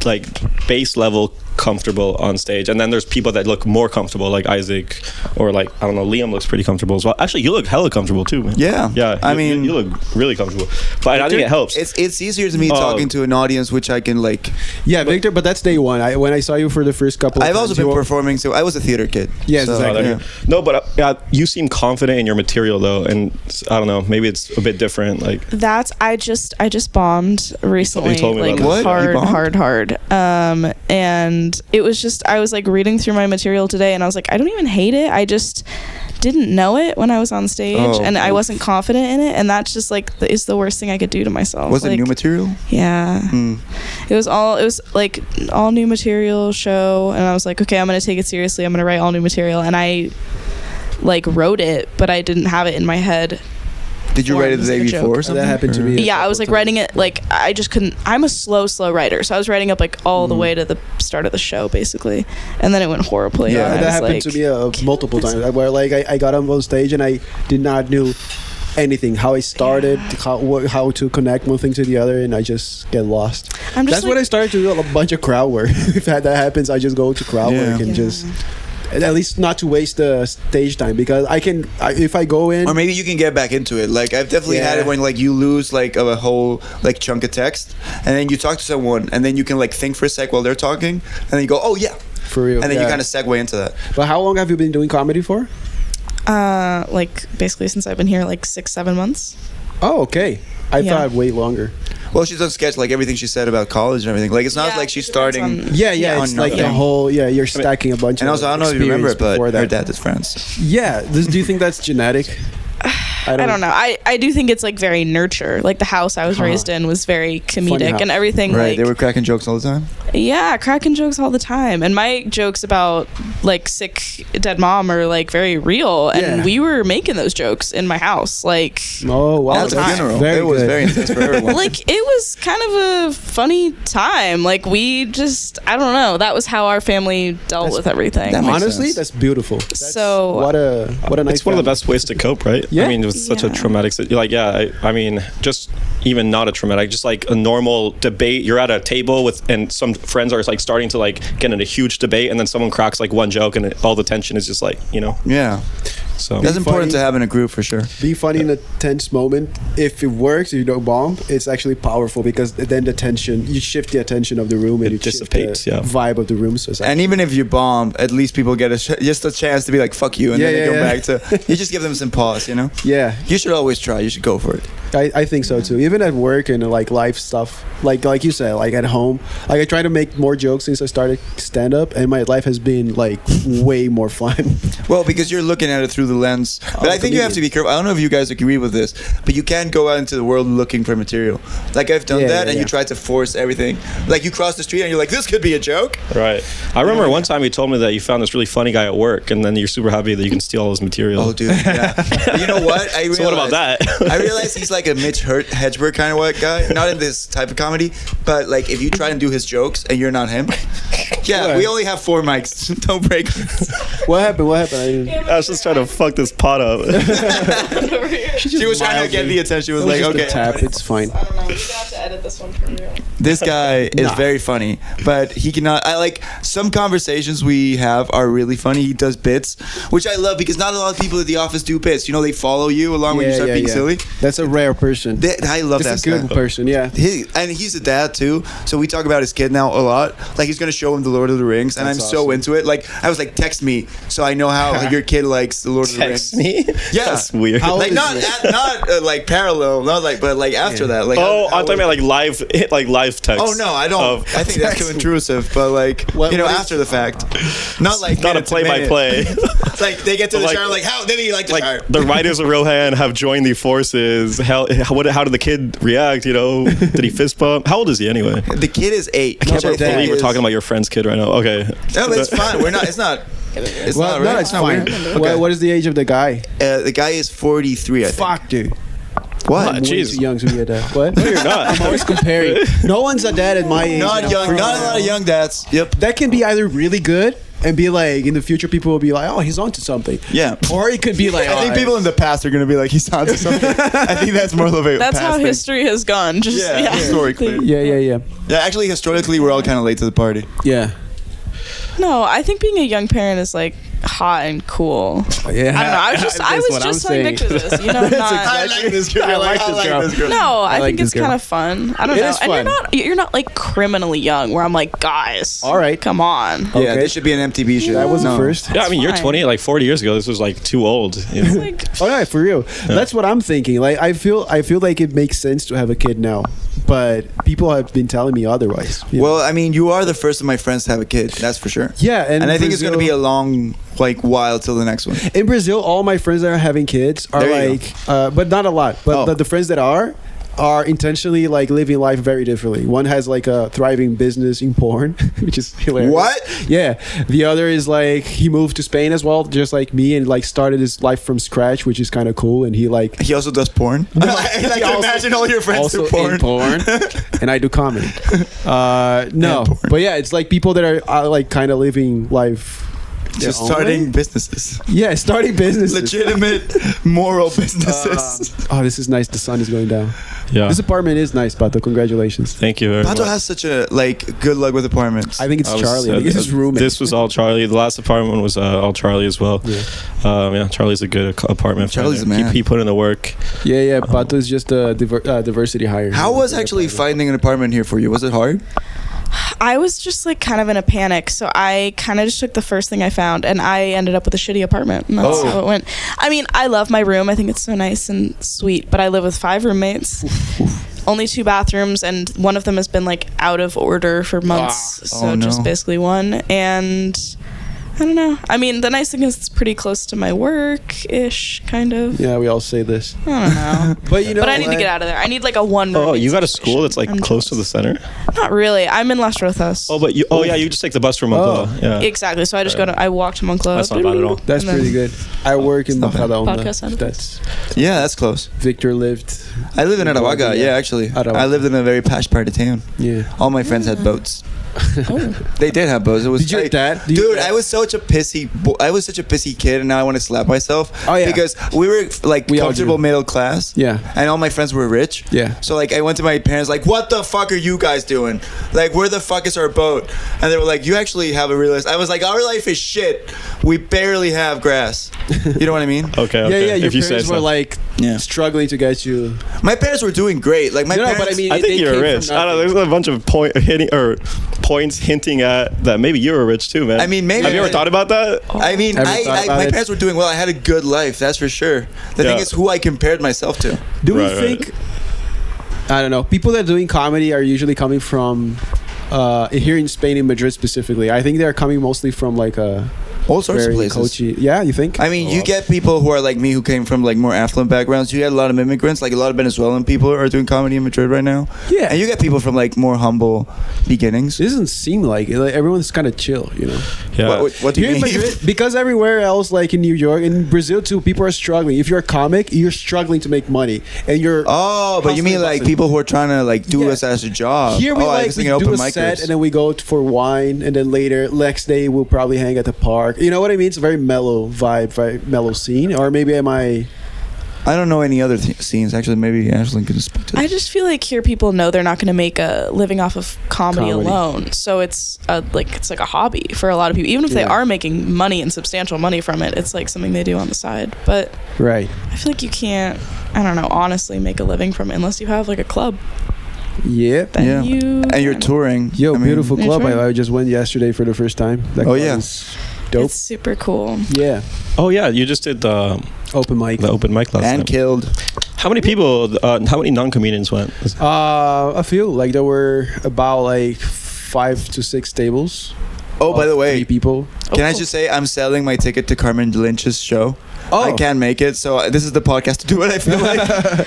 like base level comfortable on stage, and then there's people that look more comfortable, like Isaac, or like I don't know, Liam looks pretty comfortable as well. Actually, you look hella comfortable too, man. Yeah. I mean, you look really comfortable, but I think it helps. It's easier to me talking to an audience, which I can like. Yeah, Victor, but that's day one. When I saw you for the first couple of I've times, also been performing, so I was a theater kid. Yes, so, exactly. No, but you seem confident in your material though, and I don't know, maybe it's a bit different. Like I just bombed recently, you told me like about hard, and it was just I was like reading through my material today, and I was like, I don't even hate it. I just didn't know it when I was on stage, and I wasn't confident in it, and that's just like is the worst thing I could do to myself. Was it new material? Yeah. It was like all new material show, and I was like, okay, I'm gonna take it seriously. I'm gonna write all new material, and I like wrote it, but I didn't have it in my head. Did you write it the day before or something? That happened to me. Yeah, I was like writing it like I just couldn't. I'm a slow writer, so I was writing up like all the way to the start of the show basically, and then it went horribly. Yeah, and that happened to me multiple times. Where like I got on stage and I did not know anything, how I started, how to connect one thing to the other, and I just get lost. That's when I started to do a bunch of crowd work. If that happens, I just go to crowd work and just. At least not to waste the stage time, because if I go in, or maybe you can get back into it. Like I've definitely had it when like you lose like a whole like chunk of text, and then you talk to someone, and then you can like think for a sec while they're talking, and then you go, oh yeah, for real, and then you kind of segue into that. But how long have you been doing comedy for? Like basically since I've been here, like 6-7 months. Oh, okay. I thought way longer. Well, she's on sketch like everything she said about college and everything. Like it's not like she's starting. It's like the whole. Yeah, you're stacking a bunch. And of also, I don't know if you remember it, but her dad is friends. Yeah. Do you think that's genetic? I don't know. I do think it's like very nurture. Like the house I was raised in was very comedic and everything. Right, like, they were cracking jokes all the time. Yeah, cracking jokes all the time. And my jokes about like sick dead mom are like very real. And we were making those jokes in my house. Like all the time. It was very intense for everyone. Like it was kind of a funny time. Like we just I don't know. That was how our family dealt with everything. Honestly, that's beautiful. So what a nice. It's one of the best ways to cope, right? Yeah. I mean, it was such a traumatic. I mean, just even not a traumatic, just like a normal debate. You're at a table and some friends are like starting to like get in a huge debate, and then someone cracks like one joke, and all the tension is just like, Yeah. So That's important funny. to have in a group for sure. Be funny in a tense moment. If it works, if you don't bomb, it's actually powerful because then the tension, you shift the attention of the room and It you dissipates, shift the yeah. vibe of the room. So it's And even if you bomb, at least people get just a chance to be like, fuck you. And Yeah, then they yeah, go yeah. back to, you just give them some pause, you know? yeah, You should always try. You should go for it. I think so too. Even at work and like life stuff, like you said, like at home, like I try to make more jokes since I started stand up, and my life has been like way more fun. Well, because you're looking at it through the lens. But I think you have to be careful. I don't know if you guys agree with this, but you can't go out into the world looking for material. Like I've done Yeah, that, yeah, and you yeah. try to force everything. Like you cross the street and you're like, this could be a joke. right. I remember one time you told me that you found this really funny guy at work, and then you're super happy that you can steal all his material. Oh, dude. Yeah. But you know what? I realized, So what about that? I realized he's like a Mitch Hedberg kind of white guy. Not in this type of comedy, but like if you try and do his jokes and you're not him. Yeah, What? we only have 4 mics. Don't break. What happened? What happened? I didn't, I was just trying to fuck this pot up. over here. She was trying to get the attention. She was it was like, just a okay. tap. It's fine. I don't know. We're gonna have to edit this one for real. This guy is Nah. very funny, but he cannot. I like some conversations we have are really funny. He does bits, which I love because not a lot of people at the office do bits. You know, they follow you along when you start being silly. That's a rare person. I love That's that a good stuff. person. Yeah. And he's a dad too, so we talk about his kid now a lot. Like he's gonna show him the Lord of the Rings, and That's I'm so awesome. into it. Like I was like, text me, so I know how your kid likes the Lord of the Rings. Text me? Yeah. That's weird. How- Like not like parallel, not like, but like after that. Like Oh, how I'm talking about like live text. Oh no, I don't. of- I think that's too intrusive. But like, What you know, is- after the fact, not like not a minute to minute. play-by-play. It's like they get to the Like- shower, like how did he like the shower? Like the writers of Rohan have joined the forces. How did the kid react? You know, did he fist bump? How old is he anyway? The kid is 8. I can't but that believe we're is- talking about your friend's kid right now. Okay. No, but it's fine. We're not. It's not. It's Well, not. no, Right? it's fine. Weird. What, Okay. what is the age of the guy? The guy is 43. I think. Fuck, dude. What? I'm way Jeez. too young to be a dad. What? No, you're not. I'm always comparing. No one's a dad at my age. Not now. young. Not a lot of young dads. Yep. That can be either really good and be like, in the future, people will be like, oh, he's onto something. Yeah. Or it could be like, I think people in the past are gonna be like, he's onto something. I think that's more of a That's past how thing. history has gone. Just Yeah, historically. Yeah. Yeah, actually, historically, we're all kind of late to the party. Yeah. No, I think being a young parent is like hot and cool. Yeah. I don't know. I was That's just what I'm telling saying. Victor this. You know, not. I like this girl. I like this girl. No, I like think this it's girl. kind of fun. I don't It know. is And fun. you're not like criminally young where I'm like, guys. All right. Come on. Yeah, Okay. this should be an MTV show. That was No. the first. Yeah, I mean, you're fine. 20. Like 40 years ago, this was like too old. You know? Like, Oh no, for real. That's what I'm thinking. Like I feel like it makes sense to have a kid now, but people have been telling me otherwise. you know? Well, I mean, you are the first of my friends to have a kid. That's for sure. Yeah, and I think it's going to be a Brazil- long, like, while till the next one. in Brazil, all my friends that are having kids are There you like, but not a lot. But Oh. the friends that are intentionally like living life very differently. One has like a thriving business in porn, which is hilarious. What? Yeah. The other is like he moved to Spain as well, just like me, and like started his life from scratch, which is kind of cool. And he like He also does porn. I like he to also- imagine all your friends also do porn. in porn, and I do comedy. No, And porn. but yeah, it's like people that are like kind of living life. their Just own starting way. businesses. Yeah, starting businesses. Legitimate, moral businesses. Oh, this is nice. The sun is going down. Yeah. This apartment is nice, Pato. Congratulations. Thank you very Pato much. has such a, like, good luck with apartments. I think it's I was, Charlie. I think it's his roommate. This was all Charlie. The last apartment was all Charlie as well. Yeah, Charlie's a good apartment. Charlie's finder. the man. He put in the work. Yeah. Pato is just a diversity hire. How was actually finding an apartment here for you? Was it hard? I was just like kind of in a panic, so I kind of just took the first thing I found, and I ended up with a shitty apartment. And that's Oh. how it went. I mean, I love my room. I think it's so nice and sweet, but I live with 5 roommates. Only 2 bathrooms, and one of them has been like out of order for months. So Oh, no. just basically one. And I don't know. I mean, the nice thing is it's pretty close to my work-ish, kind of. Yeah, we all say this. I don't know. But you know, But I need to get out of there. I need like a one-room. Oh, you got a school that's like close to the center? Not really. I'm in Las Rojas. Oh, but you. Oh, yeah, you just take the bus from Moncloa. Yeah. Exactly. So I just I walk to Moncloa. That's not bad at all. That's And then- pretty good. I work in not bad. Majadahonda. Podcast sounded That's Yeah, that's close. Victor lived. I live in Arawaga. Yeah, actually. Arawaga. I lived in a very posh part of town. Yeah. All my friends had boats. They did have bows. It was Did your like, dad? Dude, I was such a pissy kid, and now I want to slap myself. Oh, yeah. Because we were like We all comfortable do. middle class. Yeah. And all my friends were rich. Yeah. So like I went to my parents like, what the fuck are you guys doing? Like, where the fuck is our boat? And they were like, you actually have a real life. I was like, our life is shit. We barely have grass. You know what I mean? Okay. Yeah. Your If you say parents were so. like struggling to get you. My parents were doing great. Like my No, parents. but I mean, I they think you're came rich. from I don't know. nothing. There's a bunch of points hinting at that maybe you were rich too, man. I mean, maybe. Have you ever thought about that? I mean, Ever thought about my it? parents were doing well. I had a good life, that's for sure. The thing Yeah. is who I compared myself to. Do we Right, think? I don't know. People that are doing comedy are usually coming from here in Spain, in Madrid specifically. I think they're coming mostly from like a All sorts of very places. coachy. Yeah, you think? I mean, you get people who are like me who came from like more affluent backgrounds. You get a lot of immigrants, like a lot of Venezuelan people are doing comedy in Madrid right now. Yeah. And you get people from like more humble beginnings. It doesn't seem like it. Like, everyone's kind of chill, you know. Yeah. What do you Here in mean? Madrid, because everywhere else, like in New York, in Brazil too, people are struggling. If you're a comic, you're struggling to make money, and you're Oh, but you mean like people who are trying to like do Yeah. us as a job? Here we I like was we thinking do a open set micers. and then we go for wine, and then later next day we'll probably hang at the park. You know what I mean? It's a very mellow vibe, very mellow scene. Or maybe am I? I don't know any other scenes. Actually, maybe Ashlyn could speak to I that. just feel like here people know they're not going to make a living off of comedy Comedy. alone, so it's like a hobby for a lot of people. Even if they Yeah. are making money and substantial money from it, it's like something they do on the side. But Right. I feel like you can't, I don't know, honestly make a living from it unless you have like a club. Yeah. Then Yeah. you And you're touring. Yo, I mean, beautiful Yeah, club. sure. I just went yesterday for the first time. That Oh, club yeah. is dope. It's super cool. Yeah. Oh yeah, you just did the Open mic. open mic last And time. killed. How many people? How many non-comedians went? A few. Like there were about like 5 to 6 tables. Oh, by the 3 way, people. can I just say I'm selling my ticket to Carmen Lynch's show? Oh. I can't make it, so this is the podcast to do what I feel like.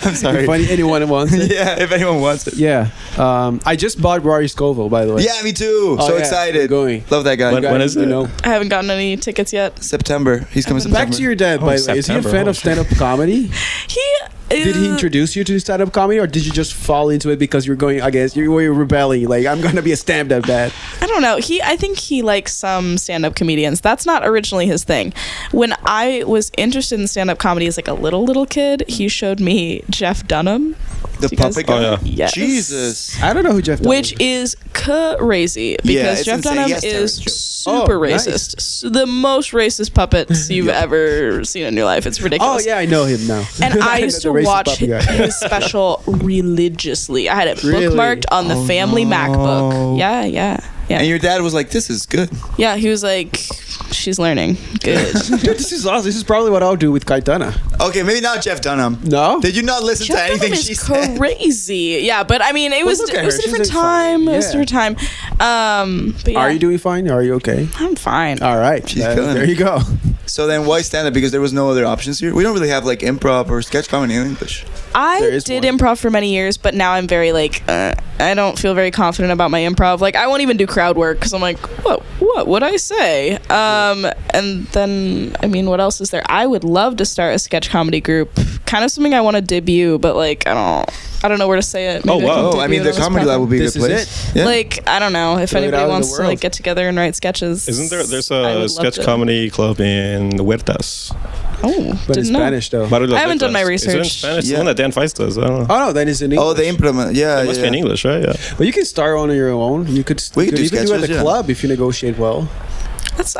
I'm sorry. If anyone wants it. Yeah, if anyone wants it. Yeah. I just bought Rory Scovel, by the way. Yeah, me too. Oh, So yeah, excited. we're going. Love that guy. When is You it? know. I haven't gotten any tickets yet. September. He's coming September. Back to your dad, Oh, by the way. Is he a September. fan Oh, of stand-up comedy? He Did he introduce you to stand-up comedy, or did you just fall into it because you're going? I guess you were rebelling. Like, I'm gonna be a stand-up dad. I don't know. I think he likes some stand-up comedians. That's not originally his thing. When I was interested in stand-up comedy as like a little kid, he showed me Jeff Dunham. The Do you guys- puppet guy. Oh, yeah. Yes. Jesus. I don't know who Jeff. Dunham Which is crazy because it's Jeff insane. Dunham He has is terrible jokes. super Oh, nice. racist. The most racist puppets you've ever seen in your life. It's Oh ridiculous. yeah, I know him now. And I used to The racist watch puppy guy. his special religiously. I had it Really? bookmarked on the family MacBook. Yeah. And your dad was like, "This is good." Yeah, he was like, she's learning. Good. Dude, this is awesome. This is probably what I'll do with Kaitana. Okay, maybe not Jeff Dunham. No. Did you not listen to Jeff anything Dunham she is said? crazy. Yeah, but I mean, it was look at a her. She's different doing fine. time. It was a Yeah. different time. But yeah, Are you doing fine? Are you okay? I'm fine. All right. She's killing there it. you go. So then, why stand up? Because there was no other options here. We don't really have like improv or sketch comedy in English. I There is did one. improv for many years, but now I'm very like, I don't feel very confident about my improv. Like, I won't even do crowd work because I'm like, what would I say? And then, I mean, what else is there? I would love to start a sketch comedy group. Kind of something I want to debut, but like, I don't know where to say it. Maybe Oh, wow. can Oh, I mean, debut the it on this comedy lab would be a This good is place. it. Yeah. Like, I don't know if Throw it anybody out in the wants to world. like get together and write sketches. Isn't there? There's I would a love sketch to. comedy club in Huertas. Oh, But in didn't know. Spanish though. Barrio de las I haven't done my Huertas. Is it in research. Spanish? It's Yeah. the one that Dan Feist does. I don't know. Oh no, that is in English. Oh, they implement. Yeah, It must yeah. be in English, right? Yeah. But you can start on your own. You could. We you could do even do it at sketches, the yeah. club if you negotiate well. That's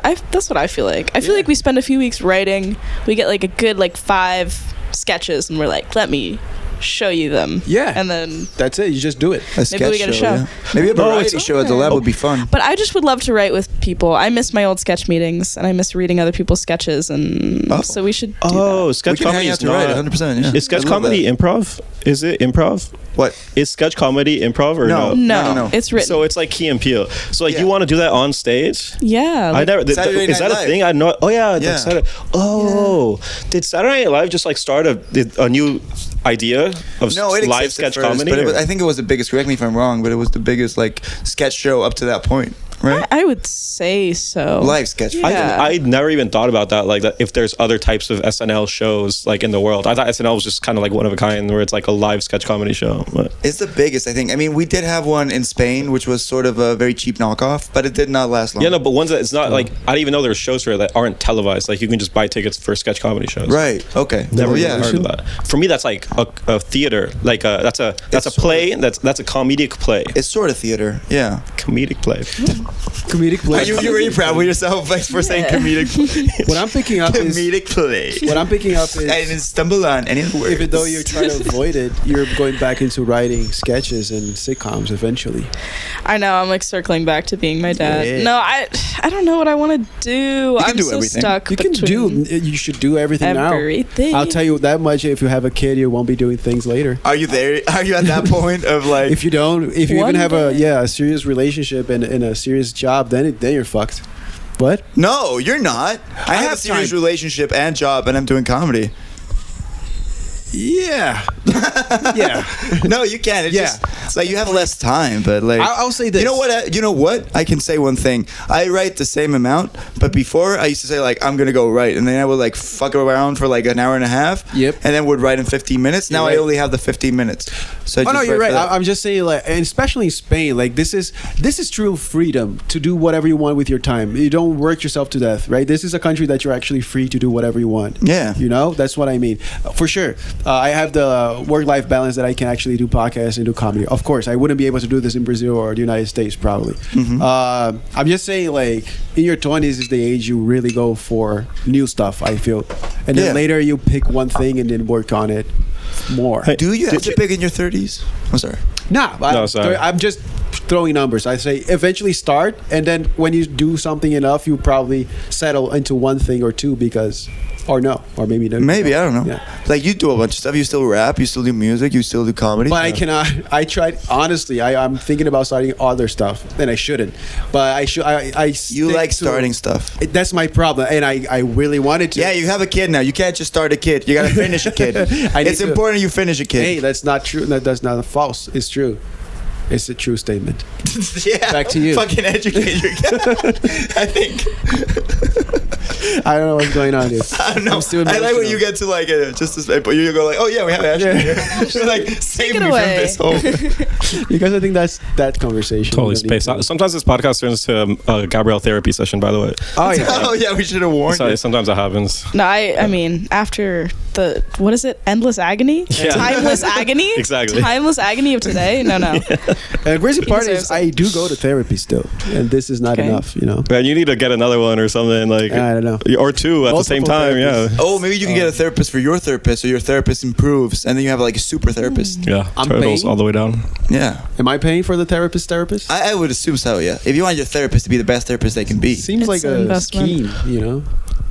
what I feel like. I feel like we spend a few weeks writing. We get like a good like 5 sketches, and we're like, let me show you them. Yeah. And then, That's it. You just do it. A sketch we get a show. Yeah. Maybe a No, variety it's- show at the lab would be fun. but I just would love to write with people. I miss my old sketch meetings, and I miss reading other people's sketches, and Oh. so we should do Oh, We sketch can comedy hang out is to write not. 100%. Yeah. Is sketch I love comedy that. improv? Is it improv? What? Is sketch comedy improv or No. no? that. No. It's written. So it's like Key and Peele. So like Yeah. you want to do that on stage? yeah. I Like, never. Saturday Is that Night a Live. thing? I know. Oh yeah. Yeah. Did Saturday Night Live just like start a new idea of No, it live existed sketch first, comedy? but or- I think it was the biggest. Correct me if I'm wrong, but it was the biggest like sketch show up to that point. right? I would say so. Live sketch. Yeah. I never even thought about that. Like, that if there's other types of SNL shows like in the world. I thought SNL was just kind of like one of a kind, where it's like a live sketch comedy show. But It's the biggest, I think. I mean, we did have one in Spain, which was sort of a very cheap knockoff, but it did not last long. yeah, no, but ones that it's not like I didn't even know there were shows for it that aren't televised. Like, you can just buy tickets for sketch comedy shows. Right. Okay. Never Well, even heard of that. For me, that's like a theater. Like that's a play. That's a comedic play. It's sort of theater. Yeah. Comedic play. Comedic play. Are you really proud of yourself for saying comedic play? What I'm picking up is Comedic play. what I'm picking up I didn't is stumble on any of the words. even though you're trying to avoid it, you're going back into writing sketches and sitcoms eventually. I know. I'm like circling back to being my dad. Yeah. No, I don't know what I want to do. I'm do so everything. stuck. You can between you should do everything everything. now. I'll tell you that much. If you have a kid, you won't be doing things later. Are you there? Are you at that point of like? If you don't, if you One even have day. a serious relationship and a serious job, then you're fucked. What? No, you're not. I have a have serious time. relationship and job, and I'm doing comedy. Yeah. Yeah. No, you can't. It's Yeah. just it's like you have less time, but like I'll say this. You know what? You know what? I can say one thing. I write the same amount, but before I used to say like I'm gonna go write, and then I would like fuck around for like an hour and a half. Yep. And then would write in 15 minutes. Now You're I right. only have the 15 minutes. So I Oh just no, you're write right. for that. I'm just saying, like, and especially in Spain, like this is true freedom to do whatever you want with your time. You don't work yourself to death, right? This is a country that you're actually free to do whatever you want. Yeah. You know, that's what I mean. For sure, I have the work-life balance that I can actually do podcasts and do comedy. Of course, I wouldn't be able to do this in Brazil or the United States, probably. I'm just saying, like, in your 20s is the age you really go for new stuff, I feel, and then Yeah. later you pick one thing and then work on it more. Do you have to pick in your 30s? I'm sorry. Nah, No, sorry. I'm just throwing numbers. I say eventually start, and then when you do something enough, you probably settle into one thing or two or maybe no. Maybe, I don't know. Yeah. Like you do a bunch of stuff. You still rap. You still do music. You still do comedy. But I cannot. I tried honestly. I'm thinking about starting other stuff, and I shouldn't. But I should. I You stick like to- starting stuff. That's my problem, and I really wanted to. Yeah, you have a kid now. You can't just start a kid. You gotta finish a kid. I need It's to- important you finish a kid. Hey, that's not true. That's not false. It's true. It's a true statement. Yeah. Back to you. Fucking educate your kid. I think. I don't know what's going on here. I don't know. I'm still I like when emotional. you get to like you go like, oh yeah, we have Ashlyn here. She's like, save it me away. from this whole. Because I think that's that conversation. Totally we don't need spaced. to- Sometimes this podcast turns to a Gabrielle therapy session. By the way, Oh yeah. Oh yeah, we should have warned you. sometimes that happens. No, I mean, after the, what is it? Endless agony? Yeah. Timeless agony? Exactly. Timeless agony of today? No. And the crazy part is, deserves it. I do go to therapy still, and this is not Okay. enough. You know. Man, you need to get another one or something like. I don't know. Or two at the same Multiple time. therapists. Yeah. Oh, maybe you can get a therapist for your therapist, so your therapist improves, and then you have like a super therapist. Yeah. I'm Turtles paying. all the way down. Yeah, Am I paying for the therapist? I would assume so. Yeah, if you want your therapist to be the best therapist they can be, Seems It's like an a investment. scheme, you know.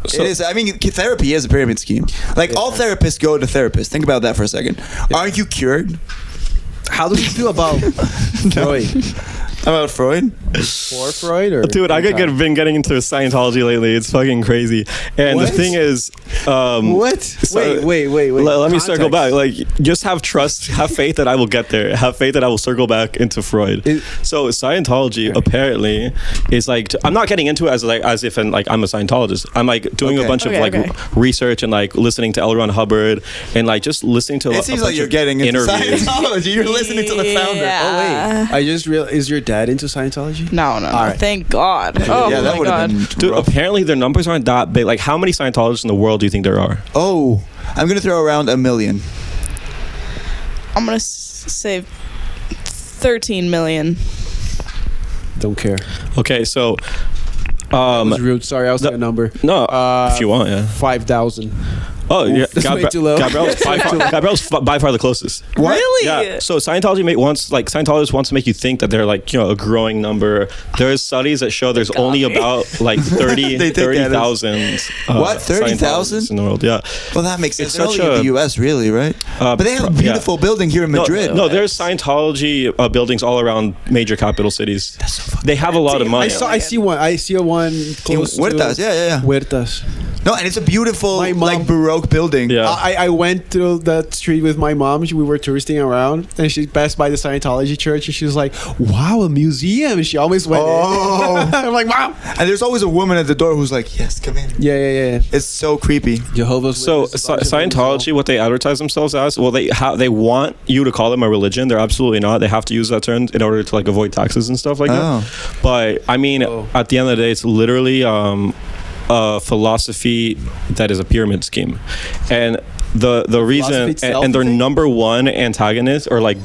So- it is. I mean, therapy is a pyramid scheme. Like all therapists go to therapists. Think about that for a second. Aren't you cured? How do you feel about Freud? About Freud? For Freud or Dude, been getting into Scientology lately. It's fucking crazy. And What? the thing is, what? So- wait. let me circle Context. back. Like, just have trust, have faith that I will get there. Have faith that I will circle back into Freud. So Scientology apparently is like, I'm not getting into it as if I'm a Scientologist. I'm like doing a Okay. bunch of Okay, like okay. research and like listening to L. Ron Hubbard and like just listening to It a seems bunch like you're of getting into interviews. Scientology. You're listening to the founder. Yeah. I just realized, is your dad into Scientology? No. All right. Thank God. Oh yeah, that my would God. have been Dude, rough. apparently their numbers aren't that big. Like, how many Scientologists in the world do you think there are? Oh, I'm gonna throw around 1 million. I'm going to say 13 million. Don't care. Okay, so That was rude. Sorry, I was saying a number. no, if you want, yeah. 5,000. Oh, yeah. that's way too low. Gabrielle's by far the closest. Really? Yeah. So Scientology Scientologists wants to make you think that they're like, a growing number. There's studies that show there's only about like 30,000 What, 30,000? Scientologists in the world. Yeah. Well, that makes sense. It's They're such only in a- the U.S., really, right? But they have a yeah. beautiful building here in Madrid. No, there's Scientology buildings all around major capital cities. They have a lot of money. I see one. I see one close Huertas, to yeah. Huertas. No, and it's a beautiful, My mom- like Baroque building. Yeah. I went through that street with my mom. We were touristing around, and she passed by the Scientology church, and she was like, "Wow, a museum!" And she almost went in. I'm like, "Wow!" And there's always a woman at the door who's like, "Yes, come in." Yeah. It's so creepy. Jehovah's So Witnesses, a bunch of them as Scientology, what they advertise themselves as, well, they want you to call them a religion. They're absolutely not. They have to use that term in order to like avoid taxes and stuff like that. But I mean, at the end of the day, it's literally a philosophy that is a pyramid scheme, and the reason itself, and their you think? number one antagonist or like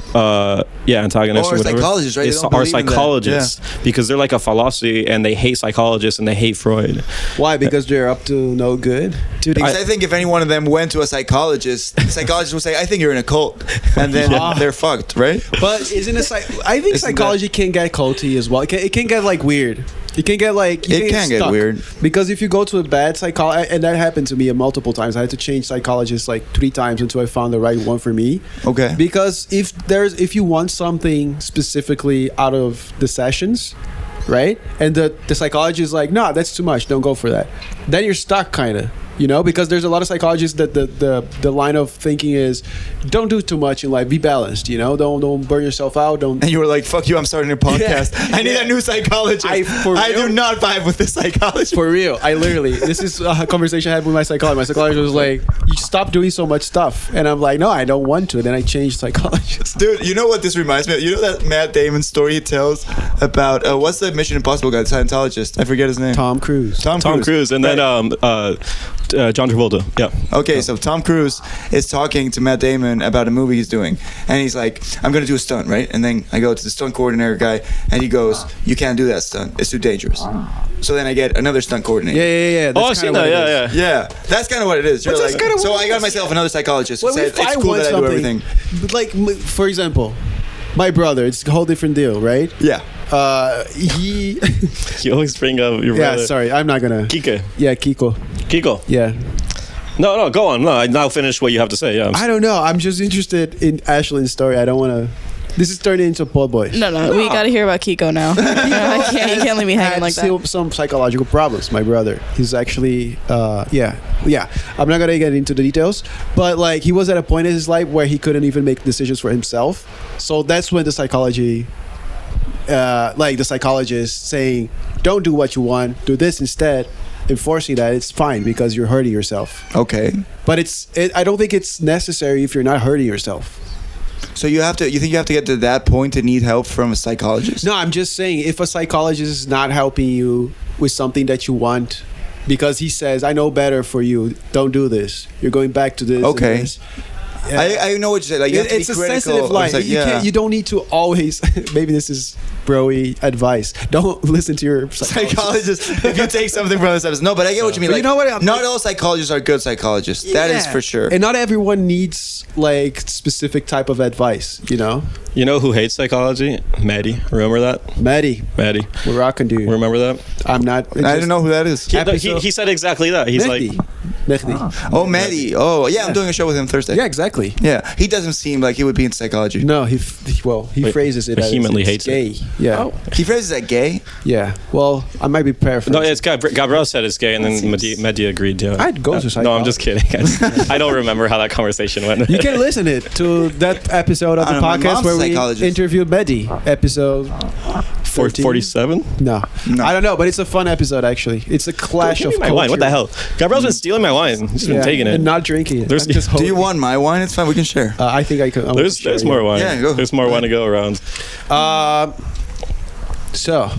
antagonist Or whatever, psychologists, right? They is don't are believe in that. psychologists because they're like a philosophy and they hate psychologists and they hate Freud. Why? Because they're up to no good. Dude, Because I think if any one of them went to a psychologist, the psychologist would say, "I think you're in a cult," and then they're fucked, right? But isn't it? I think Isn't psychology can get culty as well. It can get like weird. It can get like It can get stuck. weird. Because if you go to a bad psychologist, and that happened to me multiple times. I had to change psychologists like 3 times until I found the right one for me. Okay. Because if you want something specifically out of the sessions, right? And the psychologist is like, "No, that's too much. Don't go for that." Then you're stuck, kind of. You know, because there's a lot of psychologists that the line of thinking is, don't do too much in life, be balanced. You know, don't burn yourself out. Don't. And you were like, "Fuck you! I'm starting a podcast. I need a new psychologist. I do not vibe with this psychologist." For real, I literally, this is a conversation I had with my psychologist. My psychologist was like, "You stop doing so much stuff," and I'm like, "No, I don't want to." Then I changed psychologists. Dude, you know what this reminds me of? You know that Matt Damon story he tells about what's the Mission Impossible guy, the Scientologist? I forget his name. Tom Cruise. Tom Cruise, and Right. then John Travolta. Yeah. Okay, so Tom Cruise is talking to Matt Damon about a movie he's doing, and he's like, "I'm gonna do a stunt, right?" And then I go to the stunt coordinator guy, and he goes, "You can't do that stunt. It's too dangerous." So then I get another stunt coordinator. Yeah. Oh, I've seen that. Yeah. Yeah, that's kind of what it is. You're But that's like, kinda so what I it got is. myself another psychologist who Well, said if it's I cool want that I do something, everything. but like, for example, my brother, it's a whole different deal, right? Yeah. He. You always bring up your Yeah, brother. sorry, I'm not gonna. Kike. Yeah, Kiko. Kiko. Yeah. No, go on. No, I now finish what you have to say. Yeah. I don't know. I'm just interested in Ashlyn's story. I don't want to. This is turning into Paul Boys. No, we got to hear about Kiko now. You can't leave me hanging like still that. some psychological problems. My brother, he's actually, yeah. I'm not gonna get into the details, but like he was at a point in his life where he couldn't even make decisions for himself. So that's when the psychology, like the psychologist saying, "Don't do what you want, do this instead." Enforcing that, it's fine because you're hurting yourself. Okay. But I don't think it's necessary if you're not hurting yourself. So you think you have to get to that point to need help from a psychologist? No, I'm just saying if a psychologist is not helping you with something that you want because he says, "I know better for you, don't do this. You're going back to this." Okay. And this. I know what you say. Like, you have to It's be a critical sensitive of line. psych- yeah. You don't need to always. Maybe this is bro-y advice. Don't listen to your psychologist. Psychologist, if you take something from this episode. No, but I get what you mean. But Like, you know what? not all psychologists are good psychologists. That is Yeah. for sure. And not everyone needs like specific type of advice. You know, You know who hates psychology? Maddie. Remember that? Maddie, Maddie. we're rocking, dude. Remember that? I'm not. I don't know who that is. He said exactly that. He's Mehdi. like, Mehdi. Oh, Maddie. Oh, yeah, I'm doing a show with him Thursday. Yeah, exactly. Yeah, he doesn't seem like he would be in psychology. No, he Wait, phrases it as vehemently it's hates gay. it. Yeah, He phrases that gay. yeah. Well, I might be paraphrasing. no, it's Gabrielle said it's gay, and then Mehdi agreed. Yeah. I'd go to No, psychology. I'm just kidding. I don't remember how that conversation went. You can listen it to that episode of I the don't know, my podcast mom's where a we psychologist. interviewed Mehdi, episode 13. 47. No. No. I don't know, but it's a fun episode actually. It's a clash Give of me my culture. wine. What the hell? Gabrielle's been stealing my wine. He's been taking it. and not drinking it. There's- I'm just Do you holding- want my wine? It's fine. We can share. I think I could. I'm There's sharing more it. wine. Yeah, go. There's more wine to go around. So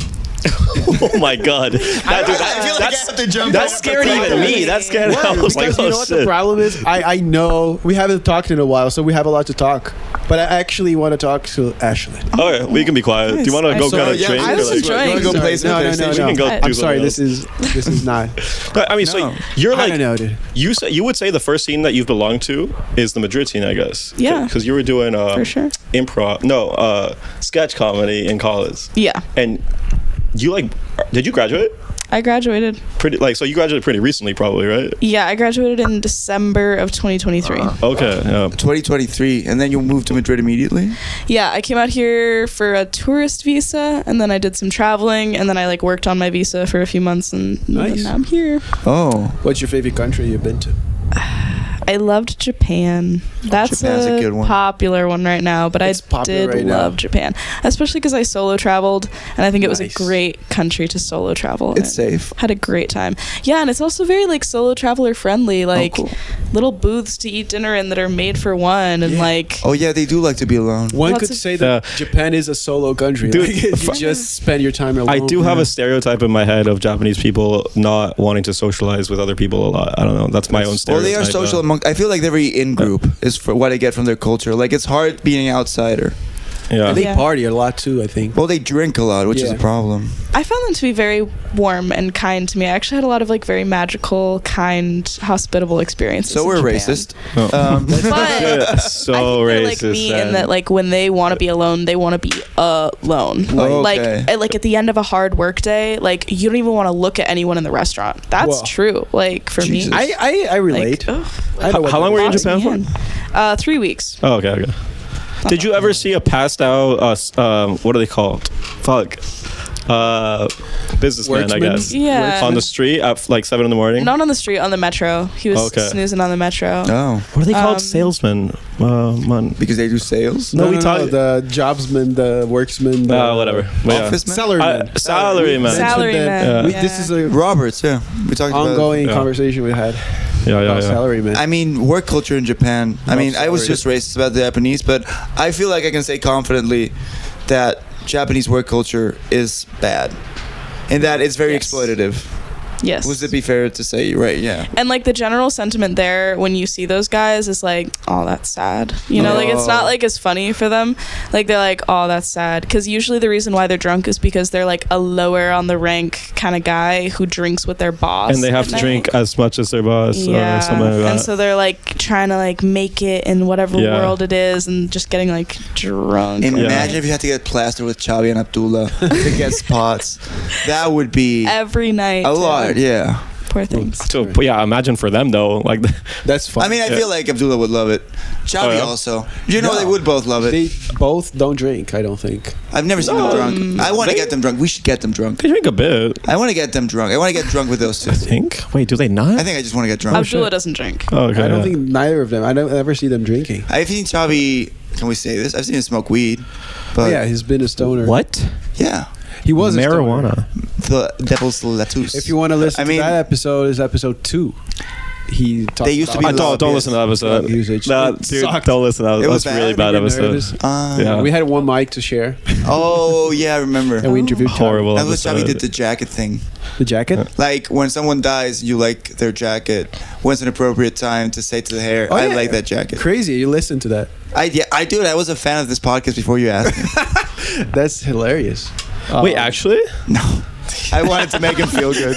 Oh my god. I feel like I have to jump That over scared the even me. That scared. I was like, because you oh know what the shit. problem is? I know we haven't talked in a while, so we have a lot to talk. But I actually want to talk to Ashlyn. Oh yeah, we can be quiet. Do you want to go So, kind of yeah, drink? I or was like- enjoying- You want to go play some No. PlayStation? We can go do I'm sorry. something This is not. But, I mean, so No. you're I like don't know, dude. you would say the first scene that you've belonged to is the Madrid scene, I guess. Yeah. Because you were doing For sure. sketch comedy in college, Yeah. and you like, did you graduate? I graduated. So you graduated pretty recently, probably, right? Yeah, I graduated in December of 2023. Okay. Yeah. 2023, and then you moved to Madrid immediately? Yeah, I came out here for a tourist visa, and then I did some traveling, and then I like worked on my visa for a few months, and Nice. now I'm here. Oh. What's your favorite country you've been to? I loved Japan. That's Japan's a good one. popular one right now, but It's I popular did right now. love Japan, especially because I solo traveled, and I think it was a Nice. great country to solo travel. It's and safe. Had a great time. Yeah, and it's also very like solo traveler friendly, like cool. little booths to eat dinner in that are made for one, and Yeah. like Oh yeah, they do like to be alone. One Lots could of- say that Japan is a solo country. Dude, Like, you just spend your time alone. I do have a stereotype in my head of Japanese people not wanting to socialize with other people a lot. I don't know. That's my own Well, stereotype. they are social among. I feel like they're very in group. Is for what I get from their culture. Like it's hard being an outsider. Yeah. And they Yeah. party a lot too, I think. Well, they drink a lot, which is Yeah. a problem. I found them to be very warm and kind to me. I actually had a lot of like very magical, kind, hospitable experiences. So in we're Japan. racist. Oh. But Yeah, so I think they're like racist. me in and- that like when they want to be alone, they want to be alone. Oh, Like okay. like at the end of a hard work day, like you don't even want to look at anyone in the restaurant. That's Whoa. true. Like for Jesus. me, I relate. Like, ugh. I know what How that long were you in is. Japan for? Man. 3 weeks. Oh, okay. Did you ever see a passed out? What are they called? Fuck. Businessman, I Worksman? guess. Yeah. On the street at like 7 a.m. Not on the street, on the metro. He was Okay. snoozing on the metro. Oh, What are they called? Um, Salesmen. Man. because they do sales. No, we talk- the jobsman, the worksman, the Whatever. But yeah. Office man? salaryman. Salaryman. Salaryman. Yeah. This is a Roberts. Yeah, we talked ongoing Yeah. conversation we had Yeah, about yeah. salaryman. about. I mean, work culture in Japan. I mean, I was just racist about the Japanese, but I feel like I can say confidently that Japanese work culture is bad, and that it's very Yes. exploitative. Yes. Would it be fair to say, right? Yeah. And like the general sentiment there when you see those guys is like, oh, that's sad. You know, like it's not like as funny for them. Like they're like, oh, that's sad. Because usually the reason why they're drunk is because they're like a lower on the rank kind of guy who drinks with their boss. And they have to at drink night. as much as their boss or something like that. And so they're like trying to like make it in whatever Yeah. world it is and just getting like drunk. And Yeah. imagine if you had to get plastered with Chavi and Abdullah to get spots. That would be Every night. a too. lot. Yeah. Poor things. So, yeah, imagine for them though. Like, That's fun. I mean, I feel like Abdullah would love it. Chavi Oh, yeah? also. You know, No. they would both love it. they both don't drink. I don't think. I've never seen them drunk. I want to get them drunk. We should get them drunk. they drink a bit. I want to get them drunk. I want to get drunk with those two. I think. Wait, do they not? I think I just want to get drunk. Abdullah doesn't drink. Oh, okay. I don't yeah. think neither of them. I don't ever see them drinking. I've seen Chavi. Can we say this? I've seen him smoke weed. But Yeah, he's been a stoner. What? yeah, He was a stoner. Marijuana. the Devil's Lettuce. If you want to listen I mean- to that episode, is episode 2. He talked They used to about be I love, don't yes. listen to that episode. Drug usage. Nah, It dude, sucked. don't listen. That It was was a really bad? bad I get episode. nervous. Yeah. We had one mic to share, Oh yeah, I remember. and we interviewed Chavi. Horrible That was episode. Chavi did the jacket thing. The jacket. Like when someone dies, you like their jacket. When's an appropriate time to say to the hair, Oh, "I yeah. like that jacket." Crazy. You listen to that. I do it. I was a fan of this podcast before you asked me. That's hilarious. Wait, actually? No, I wanted to make him feel good.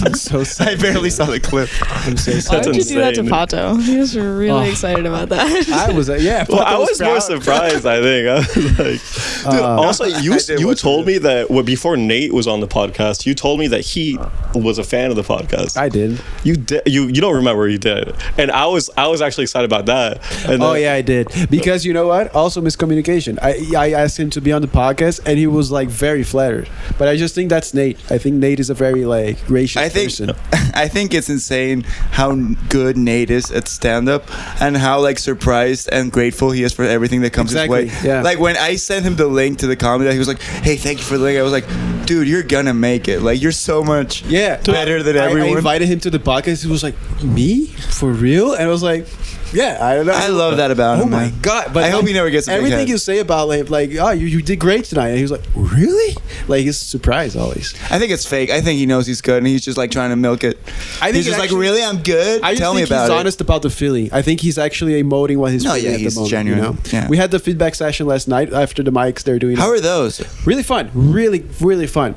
I'm so I sad. barely saw the clip. I'm so Why sad. would you do that to insane. Pato? He was really Oh. excited about that. I was yeah. Well, I Pato was more proud. surprised. I think I was like, dude. Also, you I did you watch told it. me that before Nate was on the podcast, you told me that he was a fan of the podcast. I did. You did. You don't remember you did, and I was actually excited about that. And Oh then- yeah, I did. Because you know what? Also miscommunication. I asked him to be on the podcast, and he was like very flattered. But I just think that's Nate. I think Nate is a very like gracious I think person. I think it's insane how good Nate is at stand-up and how like surprised and grateful he is for everything that comes Exactly, his way. yeah. Like when I sent him the link to the comedy, he was like, "Hey, thank you for the link." I was like, "Dude, you're gonna make it. Like you're so much better than everyone." I invited him to the podcast. He was like, "Me? For real?" And I was like, "Yeah, I don't know." I love that about Oh him. my man. god! But I hope he never gets a big everything head. you say about like oh you did great tonight, and he was like, "Really?" Like he's surprised always. I think it's fake. I think he knows he's good, and he's just like trying to milk it. I think he's it just actually- like, "Really, I'm good. I just Tell me think about he's it." honest about the feeling. I think he's actually emoting what he's No, feeling yeah, at he's the moment. genuine. You know? Yeah. We had the feedback session last night after the mics. They're doing How are those? really fun, really fun.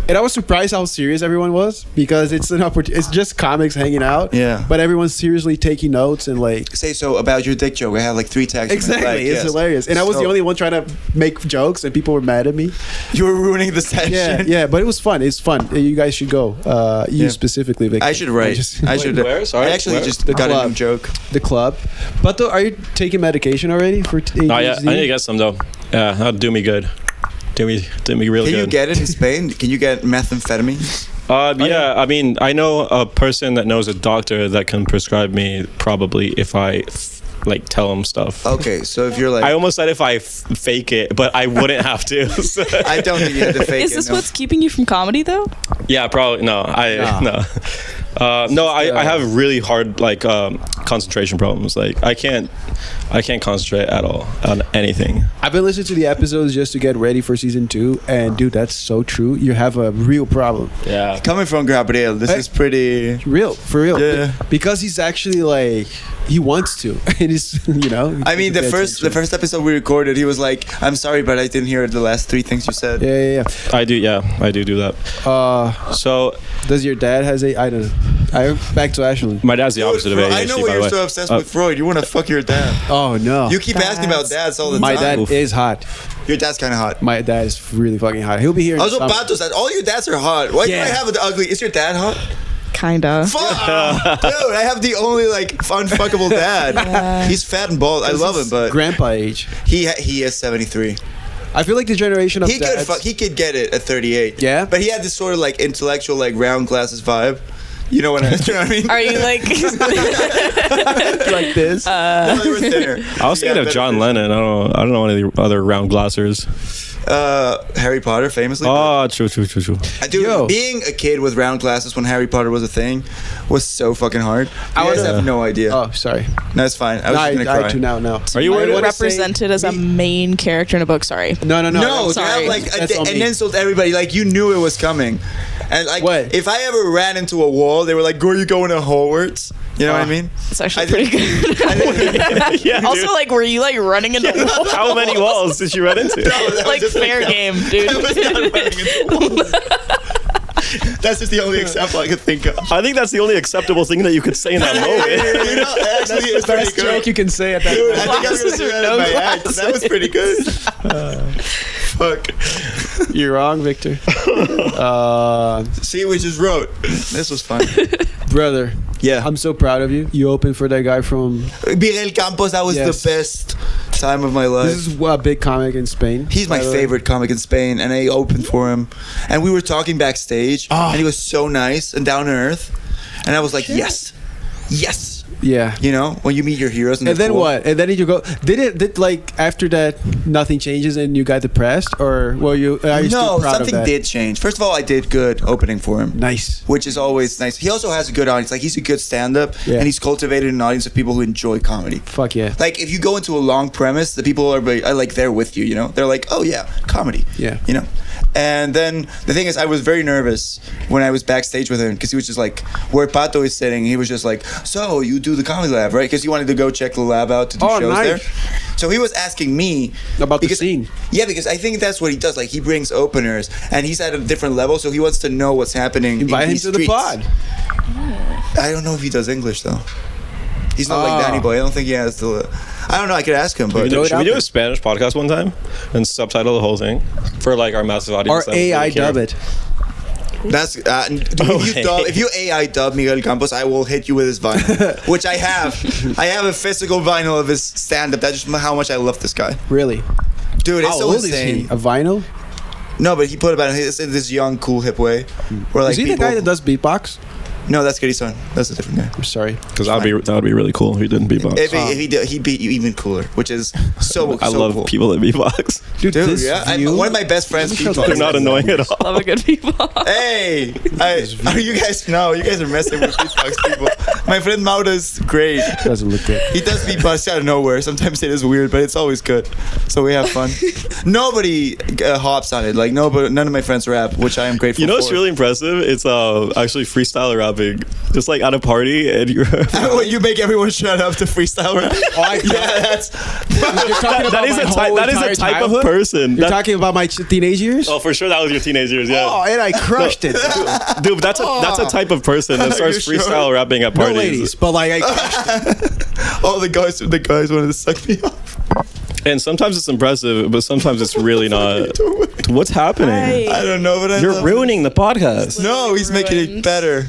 And I was surprised how serious everyone was because it's an opportunity. It's just comics hanging out. Yeah. But everyone's seriously taking notes and like. Say so about your dick joke. I had like 3 tags. Exactly. It's hilarious. And I was the only one trying to make jokes and people were mad at me. You were ruining the session. Yeah. But it was fun. It's fun. You guys should go. You specifically, Victor. I should write. I should. Where? Sorry. I actually just got a new joke. The club. But though, are you taking medication already for ADHD? Oh yeah, I need to get some though. Yeah, that'll do me good. Do me real good. Can you get it in Spain? Can you get methamphetamine? Yeah, I mean, I know a person that knows a doctor that can prescribe me probably if I like tell him stuff. Okay, so if you're like, I almost said if I fake it, but I wouldn't have to. So. I don't think you have to fake it. Is this what's keeping you from comedy though? Yeah, probably no. I have really hard like concentration problems. Like I can't concentrate at all on anything. I've been listening to the episodes just to get ready for season 2, and dude, that's so true. You have a real problem. Yeah. Coming from Gabriel, this is pretty real, for real. Yeah. Because he's actually like he wants to, and he's I mean, the first episode we recorded, he was like, "I'm sorry, but I didn't hear the last 3 things you said." Yeah. I do that. So does your dad has a? I don't know. Back to Ashlyn. My dad's the opposite of ADHD. I know why you're so obsessed with Freud. You want to fuck your dad. Oh no! You keep asking about dads all the time. My dad is hot. Your dad's kind of hot. My dad is really fucking hot. He'll be here. Also, Pato's dad. All your dads are hot. Why do I have the ugly? Is your dad hot? Kinda. Fuck, dude! I have the only like unfuckable dad. Yeah. He's fat and bald. I love him, but grandpa age. He is 73. I feel like the generation of he could get it at 38. Yeah, but he had this sort of like intellectual like round glasses vibe. You know what I mean? Are you like like this? No, they were thinner. I was thinking of John Lennon. I don't know any other round glassers. Harry Potter, famously. Oh, true. Dude, being a kid with round glasses when Harry Potter was a thing was so fucking hard. You guys have no idea. Oh, sorry. No, it's fine. I was just gonna cry. I do now. Are you represented as a main character in a book? Sorry. No. Sorry. They have like an insult to everybody. Like you knew it was coming. And like, if I ever ran into a wall, they were like, "Are you going to Hogwarts?" You know what I mean? It's actually pretty good. Yeah, also, like, were you like running into walls? How many walls did you run into? Like fair game, dude. I was not running into walls. That's just the only example I could think of. I think that's the only acceptable thing that you could say in that moment. Actually, it's pretty good. Joke you can say at that. Dude, I think I was gonna do that in my act. That was pretty good. Fuck. You're wrong, Victor. See, we just wrote. This was fun. Brother. Yeah. I'm so proud of you. You opened for that guy from Miguel Campos. That was the best time of my life. This is a big comic in Spain. He's my favorite comic in Spain, and I opened for him. And we were talking backstage, and he was so nice and down to earth. And I was like, yes. Yeah. You know, when you meet your heroes. And then what? And then you go. Did like after that nothing changes and you got depressed, or are you still proud of that? Something did change. First of all, I did good opening for him. Nice. Which is always nice. He also has a good audience. Like he's a good stand-up, and he's cultivated an audience of people who enjoy comedy. Fuck yeah. Like if you go into a long premise, the people are like there with you. You know, they're like, oh yeah, comedy. Yeah. You know. And then the thing is, I was very nervous when I was backstage with him because he was just like, where Pato is sitting, he was just like, so you do the comedy lab, right? Because he wanted to go check the lab out to do shows there. So he was asking me about the scene. Yeah, because I think that's what he does. Like he brings openers, and he's at a different level, so he wants to know what's happening. Invite him to the pod. I don't know if he does English though. He's not like Danny Boy. I don't think he has the. I don't know. I could ask him, but should we do a Spanish podcast one time and subtitle the whole thing for like our massive audience? Or AI dub it. That's if you AI dub Miguel Campos, I will hit you with his vinyl, which I have. I have a physical vinyl of his stand-up. That's just how much I love this guy. Really, dude, it's so insane. Is he? A vinyl? No, but he put it about in this young, cool, hip way. Where like is he the guy that does beatbox? No, that's Gary Son. That's a different guy. I'm sorry. Because that would be really cool if he didn't beatbox. If he did, he'd beat you even cooler, which is so I love cool. people that beatbox. Dude, one of my best friends beatbox. They're not annoying at all. Love a good beatbox. Hey, you guys are messing with beatbox people. My friend Maura's great. Doesn't look good. He does beatbox out of nowhere. Sometimes it is weird, but it's always good. So we have fun. Nobody hops on it. Like none of my friends rap, which I am grateful for. You know what's really impressive? It's actually freestyler rap rapping, just like at a party, and you're. When you make everyone shut up to freestyle rap. That is a type of person. You're talking about my teenage years? Oh, for sure, that was your teenage years. Yeah. Oh, and I crushed it. Dude, that's a type of person that starts freestyle rapping at parties. No ladies, but like I crushed it. All the guys wanted to suck me off. And sometimes it's impressive, but sometimes it's really not. What's happening? I don't know, but You're ruining the podcast. No, he's making it better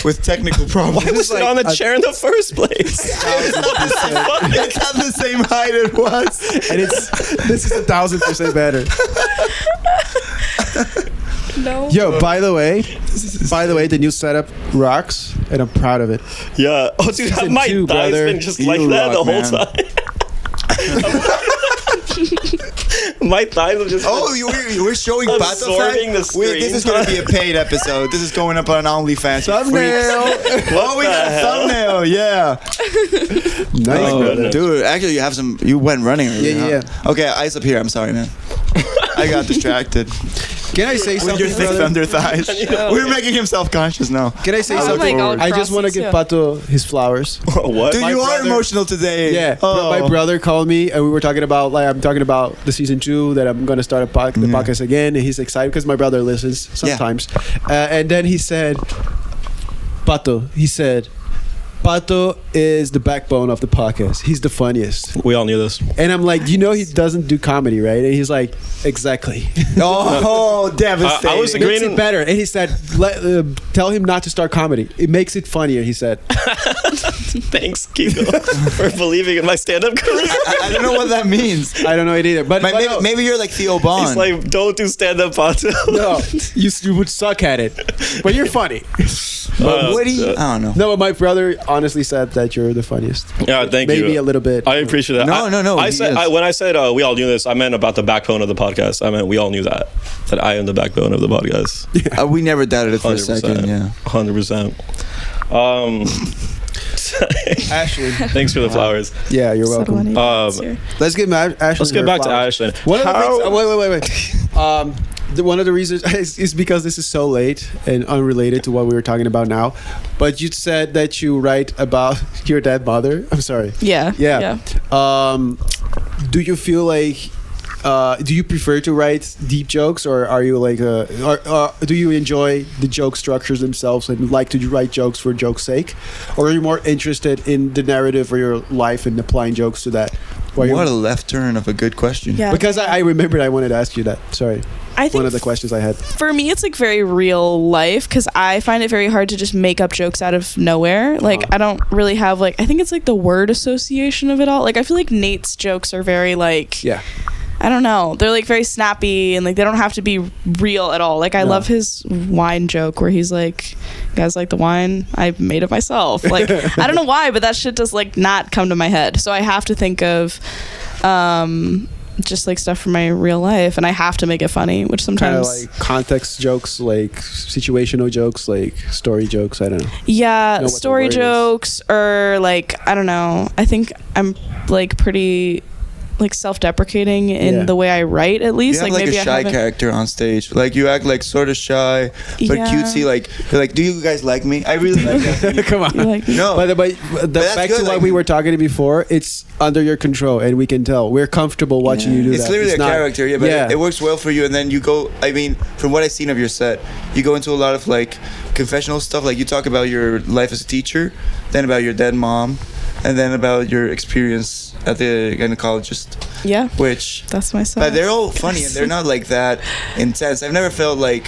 with technical problems. Why was it on the chair in the first place? It's at the same height it was, and this is 1,000% better. No. Yo, by the way, the new setup rocks, and I'm proud of it. Yeah. Oh, dude, Season my two, thigh's brother. been just like that the whole time. My thighs are just. Oh, we're showing absorbing the screen. This is going to be a paid episode. This is going up on OnlyFans. Thumbnail. Oh, we got a thumbnail. Yeah. Nice, brother. Dude, actually, you went running earlier. Yeah. Okay, eyes up here. I'm sorry, man. I got distracted. Can I say With something? your thick thunder thighs. We're making him self-conscious now. Can I say I'm something? like all I just want to give Pato his flowers. What? Dude, you are emotional today. Yeah, Oh. my brother called me and we were talking about I'm talking about the season 2 that I'm going to start the podcast again, and he's excited because my brother listens sometimes. And then he said, Pato is the backbone of the podcast. He's the funniest. We all knew this. And I'm like, he doesn't do comedy, right? And he's like, exactly. Oh, devastating. I was It makes agreeing. it better. And he said, tell him not to start comedy. It makes it funnier, he said. Thanks, Kiko, for believing in my stand-up career. I don't know what that means. I don't know it either. But Maybe you're like Theo Bond. He's like, don't do stand-up, Pato. no, you would suck at it. But you're funny. But what do you? I don't know. No, but my brother honestly said that you're the funniest. Yeah, thank you. Maybe a little bit. I appreciate that. No. I said when I said we all knew this, I meant about the backbone of the podcast. I meant we all knew that I am the backbone of the podcast. We never doubted it for a 100%. second. Yeah. 100%. Ashlyn. Thanks for the flowers. Yeah, you're welcome. Let's get Ashlyn. Let's get back to Ashlyn. One of the things, wait. One of the reasons is because this is so late and unrelated to what we were talking about now. But you said that you write about your dead mother. I'm sorry. Yeah. Do you feel like? Do you prefer to write deep jokes, or are you like do you enjoy the joke structures themselves and like to write jokes for joke's sake, or are you more interested in the narrative of your life and applying jokes to that? What a left turn of a good question. Yeah. Because I remembered I wanted to ask you that. Sorry. I think one of the questions I had. For me, it's like very real life because I find it very hard to just make up jokes out of nowhere. Like I don't really have I think it's like the word association of it all. Like I feel like Nate's jokes are very I don't know. They're like very snappy and like they don't have to be real at all. Like I love his wine joke where he's like, "You guys like the wine? I made it myself." Like I don't know why, but that shit does like not come to my head. So I have to think of just like stuff from my real life, and I have to make it funny, which sometimes kind of like context jokes, like situational jokes, like story jokes. I don't know. Yeah, story jokes or like I don't know. I think I'm like pretty like self-deprecating in the way I write, at least. You have like maybe a shy character on stage. Like you act like sort of shy, but cutesy. Like you're like, do you guys like me? I really like that. Come on. No. But back to what we were talking before, it's under your control, and we can tell. We're comfortable watching you do that. It's literally a character, but it works well for you. And then you go, I mean, from what I've seen of your set, you go into a lot of like confessional stuff. Like you talk about your life as a teacher, then about your dead mom, and then about your experience at the gynecologist. Yeah. Which that's my son. But they're all funny and they're not like that intense. I've never felt like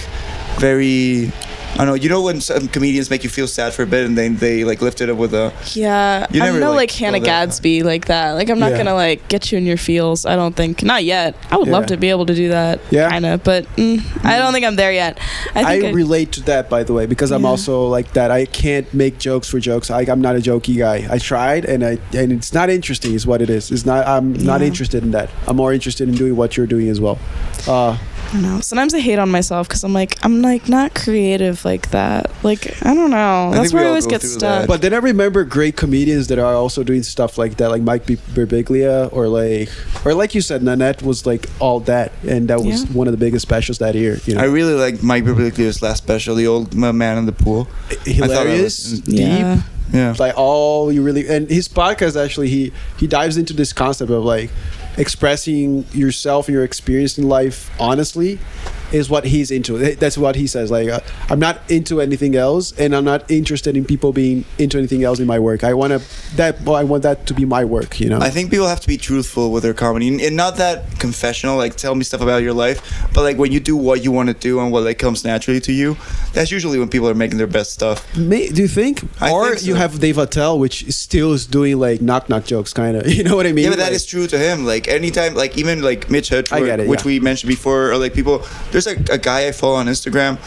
very, I don't know, you know when some comedians make you feel sad for a bit and then they like lift it up with a I'm no like Hannah Gadsby like that. Like I'm not gonna like get you in your feels. I don't think, not yet. I would love to be able to do that kinda, but I don't think I'm there yet. I relate to that, by the way, because I'm also like that. I can't make jokes for jokes. I'm not a jokey guy. I tried and it's not interesting is what it is. It's not. I'm not interested in that. I'm more interested in doing what you're doing as well. I don't know. Sometimes I hate on myself because I'm like not creative like that. Like, I don't know. That's where I always get stuck. But then I remember great comedians that are also doing stuff like that, like Mike Birbiglia or like you said, Nanette was like all that, and that was one of the biggest specials that year. You know? I really like Mike Birbiglia's last special, the old man in the pool. Hilarious, deep. Yeah. Like all you really, and his podcast actually he dives into this concept of like expressing yourself and your experience in life honestly is what he's into. That's what he says. Like, I'm not into anything else, and I'm not interested in people being into anything else in my work. I want that to be my work. You know. I think people have to be truthful with their comedy, and not that confessional. Like, tell me stuff about your life, but like when you do what you want to do and what like comes naturally to you, that's usually when people are making their best stuff. Do you think? I or think so. You have Dave Attell, which still is doing like knock jokes, kind of. You know what I mean? Yeah, but that is true to him. Like anytime, like even like Mitch Hedgeworth, which we mentioned before, or like people. There's a guy I follow on Instagram.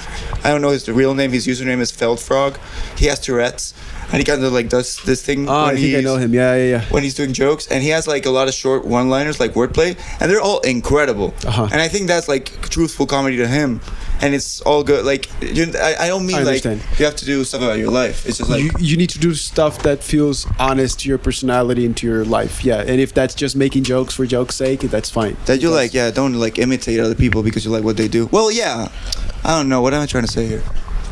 I don't know his real name. His username is Feldfrog. He has Tourette's, and he kind of like does this thing. Oh, I think I know him. Yeah. When he's doing jokes, and he has like a lot of short one-liners, like wordplay, and they're all incredible. And I think that's like truthful comedy to him, and it's all good. Like I don't mean like you have to do stuff about your life. It's just like you need to do stuff that feels honest to your personality and to your life. Yeah, and if that's just making jokes for joke's sake, that's fine. That you like, don't like imitate other people because you like what they do. Well, yeah, I don't know. What am I trying to say here?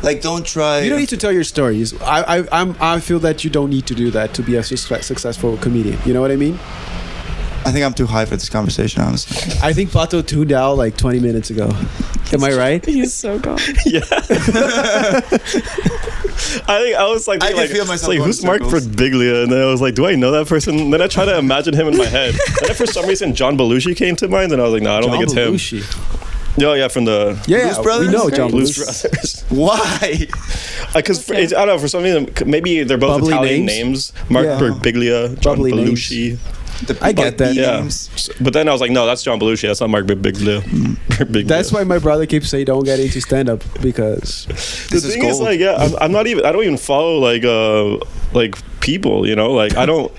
Like, don't try. You don't need to tell your stories. I feel that you don't need to do that to be a successful comedian. You know what I mean? I think I'm too high for this conversation, honestly. I think Pato tuned out like 20 minutes ago. Am I right? He's so gone. Yeah. I was like, I can feel myself like who's Mark Birbiglia? And then I was like, do I know that person? And then I try to imagine him in my head. And then for some reason, John Belushi came to mind, and I was like, no, I don't think it's him. Yeah, from the Blues Brothers. We know John Blues Brothers. Why? Because I don't know, for some reason, maybe they're both Bubbly Italian names. Mark Birbiglia, John Bubbly Belushi. I get that. Yeah. But then I was like, no, that's John Belushi. That's not Mark Birbiglia. That's why my brother keeps saying don't get into stand-up, because the thing is like, I'm not even. I don't even follow like people, you know, like I don't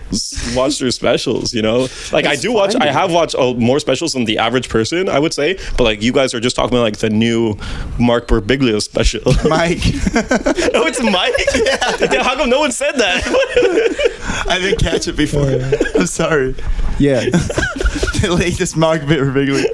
watch their specials, you know, like I do watch. I have watched more specials than the average person, I would say. But like you guys are just talking about like the new Mark Birbiglia special. Mike. Oh, it's Mike. Yeah. How come no one said that? I didn't catch it before. I'm sorry. Yeah. The latest Mark Birbiglia.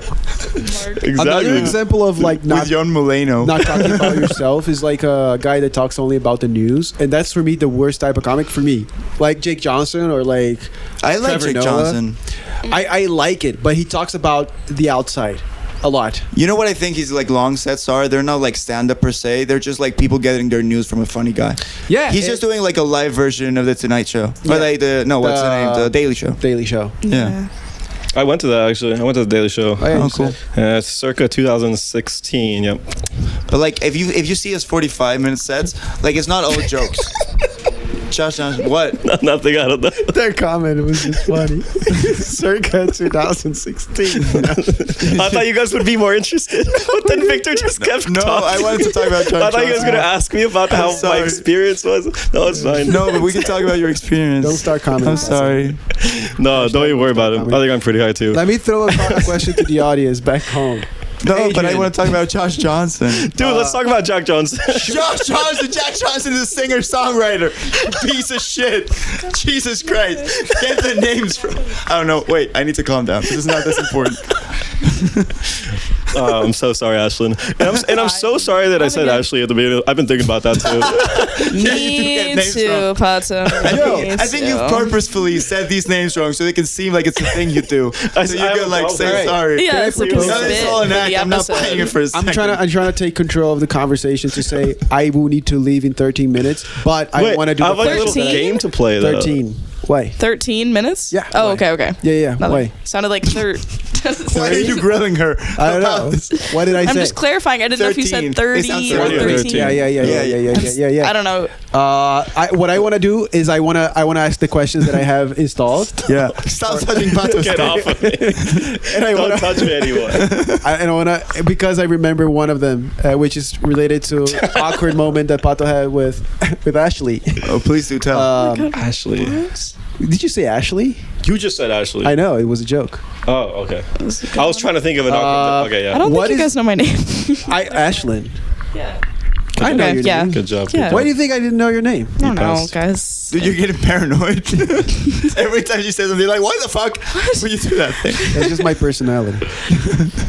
Exactly. Another example of like with John Muleno. not talking about yourself is like a guy that talks only about the news, and that's for me the worst type of comic for me. Like Jake Johnson or like I like Jake Johnson. I like it, but he talks about the outside a lot. You know what I think his like long sets are? They're not like stand-up per se. They're just like people getting their news from a funny guy. Yeah, he's just doing like a live version of the Tonight Show. Yeah. Or like what's the name? The Daily Show. Daily Show. Yeah. I went to that actually. I went to the Daily Show. Oh, cool. Circa 2016. Yep. But like if you see his 45-minute sets, like it's not all jokes. Josh Johnson, what? Nothing out of that. Their comment was just funny. Circa 2016. I thought you guys would be more interested, but then Victor just kept No, talking. I wanted to talk about Josh I thought you guys Johnson. were going to ask me about how my experience was. No, it's fine. No, but we can talk about your experience. Don't start commenting. I'm sorry. No, don't even worry about it. I think I'm pretty high too. Let me throw a question to the audience back home. No, but I Adrian. want to talk about Josh Johnson. Dude, let's talk about Jack Johnson. Josh Johnson! Jack Johnson is a singer-songwriter. You piece of shit. Jesus Christ. Get the names from... I don't know. Wait, I need to calm down. This is not this important. I'm so sorry, Ashlyn. And I'm so sorry that I said Ashley at the beginning. I've been thinking about that too. Me too, Pato. I think you've purposefully said these names wrong so they can seem like it's a thing you do. So you could like say sorry. Yeah, it's like a propose- No, it's all an act. I'm not playing it for a second. I'm trying to take control of the conversation to say I will need to leave in 13 minutes, but I want to do I have the like a first little 13? game to play though. 13. Why? 13 minutes? Yeah. Oh, Why? okay. Yeah. Why? Sounded like Why are you grilling her? I don't know. What did I say? I'm just clarifying. I didn't know if you 13. said 30 It sounds or 30. 13. Yeah. I don't know. What I want to do is I want to ask the questions that I have installed. Yeah. Stop touching Pato's Get stuff. off of me. And I Don't want touch me anymore. I want to, because I remember one of them, which is related to awkward moment that Pato had with Ashley. Oh, please do tell. Ashley. Did you say Ashley? You just said Ashley. I know, it was a joke. Oh, okay. I was trying to think of an awkward. Okay, yeah. I don't think you guys know my name. Ashlyn. Yeah. I know your name. Good job. Yeah. Why do you think I didn't know your name? I don't know, guys. Dude, you're getting paranoid. Every time you say something, you're like, why the fuck would you do that thing? That's just my personality.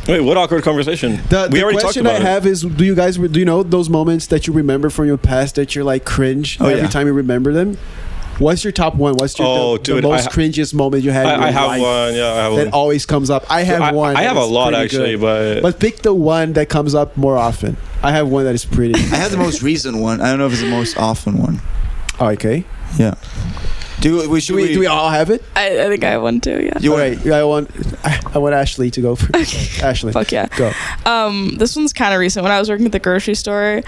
Wait, what awkward conversation? The already talked question about I have is, do you know those moments that you remember from your past that you're like cringe every time you remember them? What's your top one? What's your the most cringiest moment you had in your I have life one. Yeah, I have one. that always comes up. I have one. I have a lot pretty actually, good. But pick the one that comes up more often. I have one that is pretty. I have the most recent one. I don't know if it's the most often one. Okay. Yeah. Do we all have it? I think I have one too. Yeah. All right. I want Ashley to go first. Okay. Ashley. Fuck yeah. Go. This one's kind of recent. When I was working at the grocery store,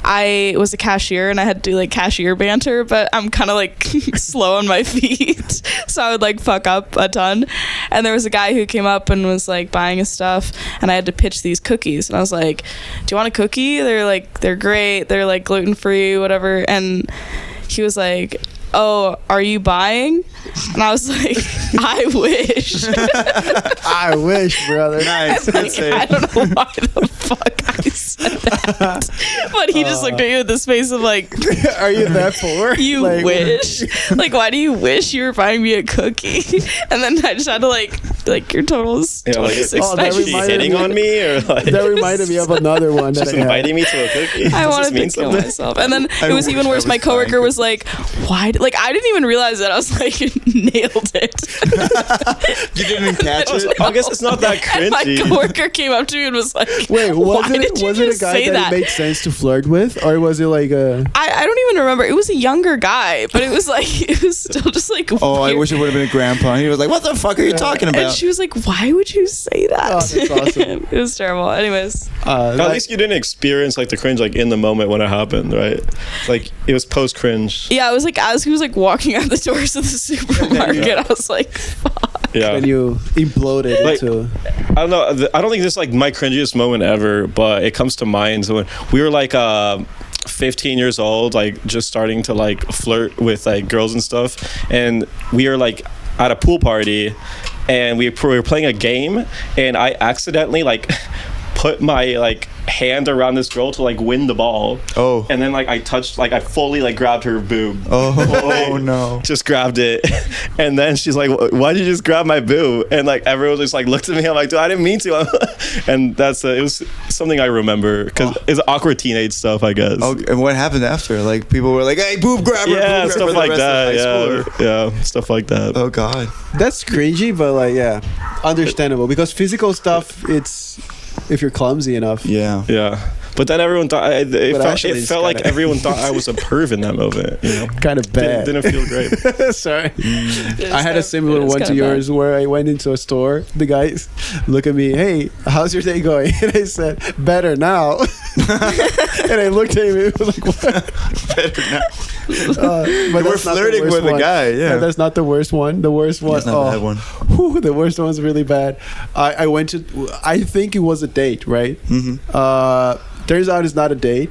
I was a cashier and I had to do like cashier banter, but I'm kind of like slow on my feet, so I would like fuck up a ton. And there was a guy who came up and was like buying his stuff, and I had to pitch these cookies, and I was like, "Do you want a cookie? They're great. They're like gluten free, whatever." And he was like, "Oh, are you buying?" And I was like, "I wish." I wish, brother. Nice. Like, I don't know why the fuck I said that, but he just looked at you with this face of like, "Are you that poor? You wish? Like, why do you wish you were buying me a cookie?" And then I just had to like your totals. Yeah, like, is hitting on me, or like that reminded me of another one. Just inviting me to a cookie. I wanted to kill myself. And then it was even worse. My coworker was like, "Why?" Like, I didn't even realize that. I was like, nailed it. You didn't even catch it? I guess it's not that cringy. And my coworker came up to me and was like, "Wait, was it a guy that it made sense to flirt with, or was it like a?" I don't even remember. It was a younger guy, but it was still just like. Oh, weird. I wish it would have been a grandpa. He was like, "What the fuck are you talking about?" And she was like, "Why would you say that?" Oh, that's awesome. It was terrible. Anyways, at least you didn't experience like the cringe like in the moment when it happened, right? Like it was post cringe. Yeah, it was like as he was like walking out the doors of the supermarket, I was like, "Fuck." Yeah. And you imploded into. I don't know. I don't think this is like my cringiest moment ever, but it comes to mind when we were like 15 years old, like just starting to like flirt with like girls and stuff, and we were like at a pool party, and we were playing a game, and I accidentally like put my like hand around this girl to like win the ball. Oh. And then like I fully like grabbed her boob. Oh, no. Just grabbed it. And then she's like, "Why did you just grab my boob?" And like everyone just like looked at me. I'm like, "Dude, I didn't mean to." And it was something I remember because it's awkward teenage stuff, I guess. Oh, and what happened after? Like people were like, "Hey, boob grabber." Yeah, stuff like that. Yeah, stuff like that. Oh God. That's cringy, but like, yeah, understandable because physical stuff, it's if you're clumsy enough. Yeah. But then everyone thought it felt like everyone thought I was a perv in that moment. You know? Kind of bad. Didn't feel great. Sorry. I had a similar one to yours where I went into a store. The guys look at me, "Hey, how's your day going?" And I said, "Better now." And I looked at him and was like, "What?" Better now. But we're flirting with a guy. Yeah. That's not the worst one. The worst one. That's not that one. Whew, the worst one's really bad. I went to. I think it was a date, right? Mm-hmm. Turns out it's not a date.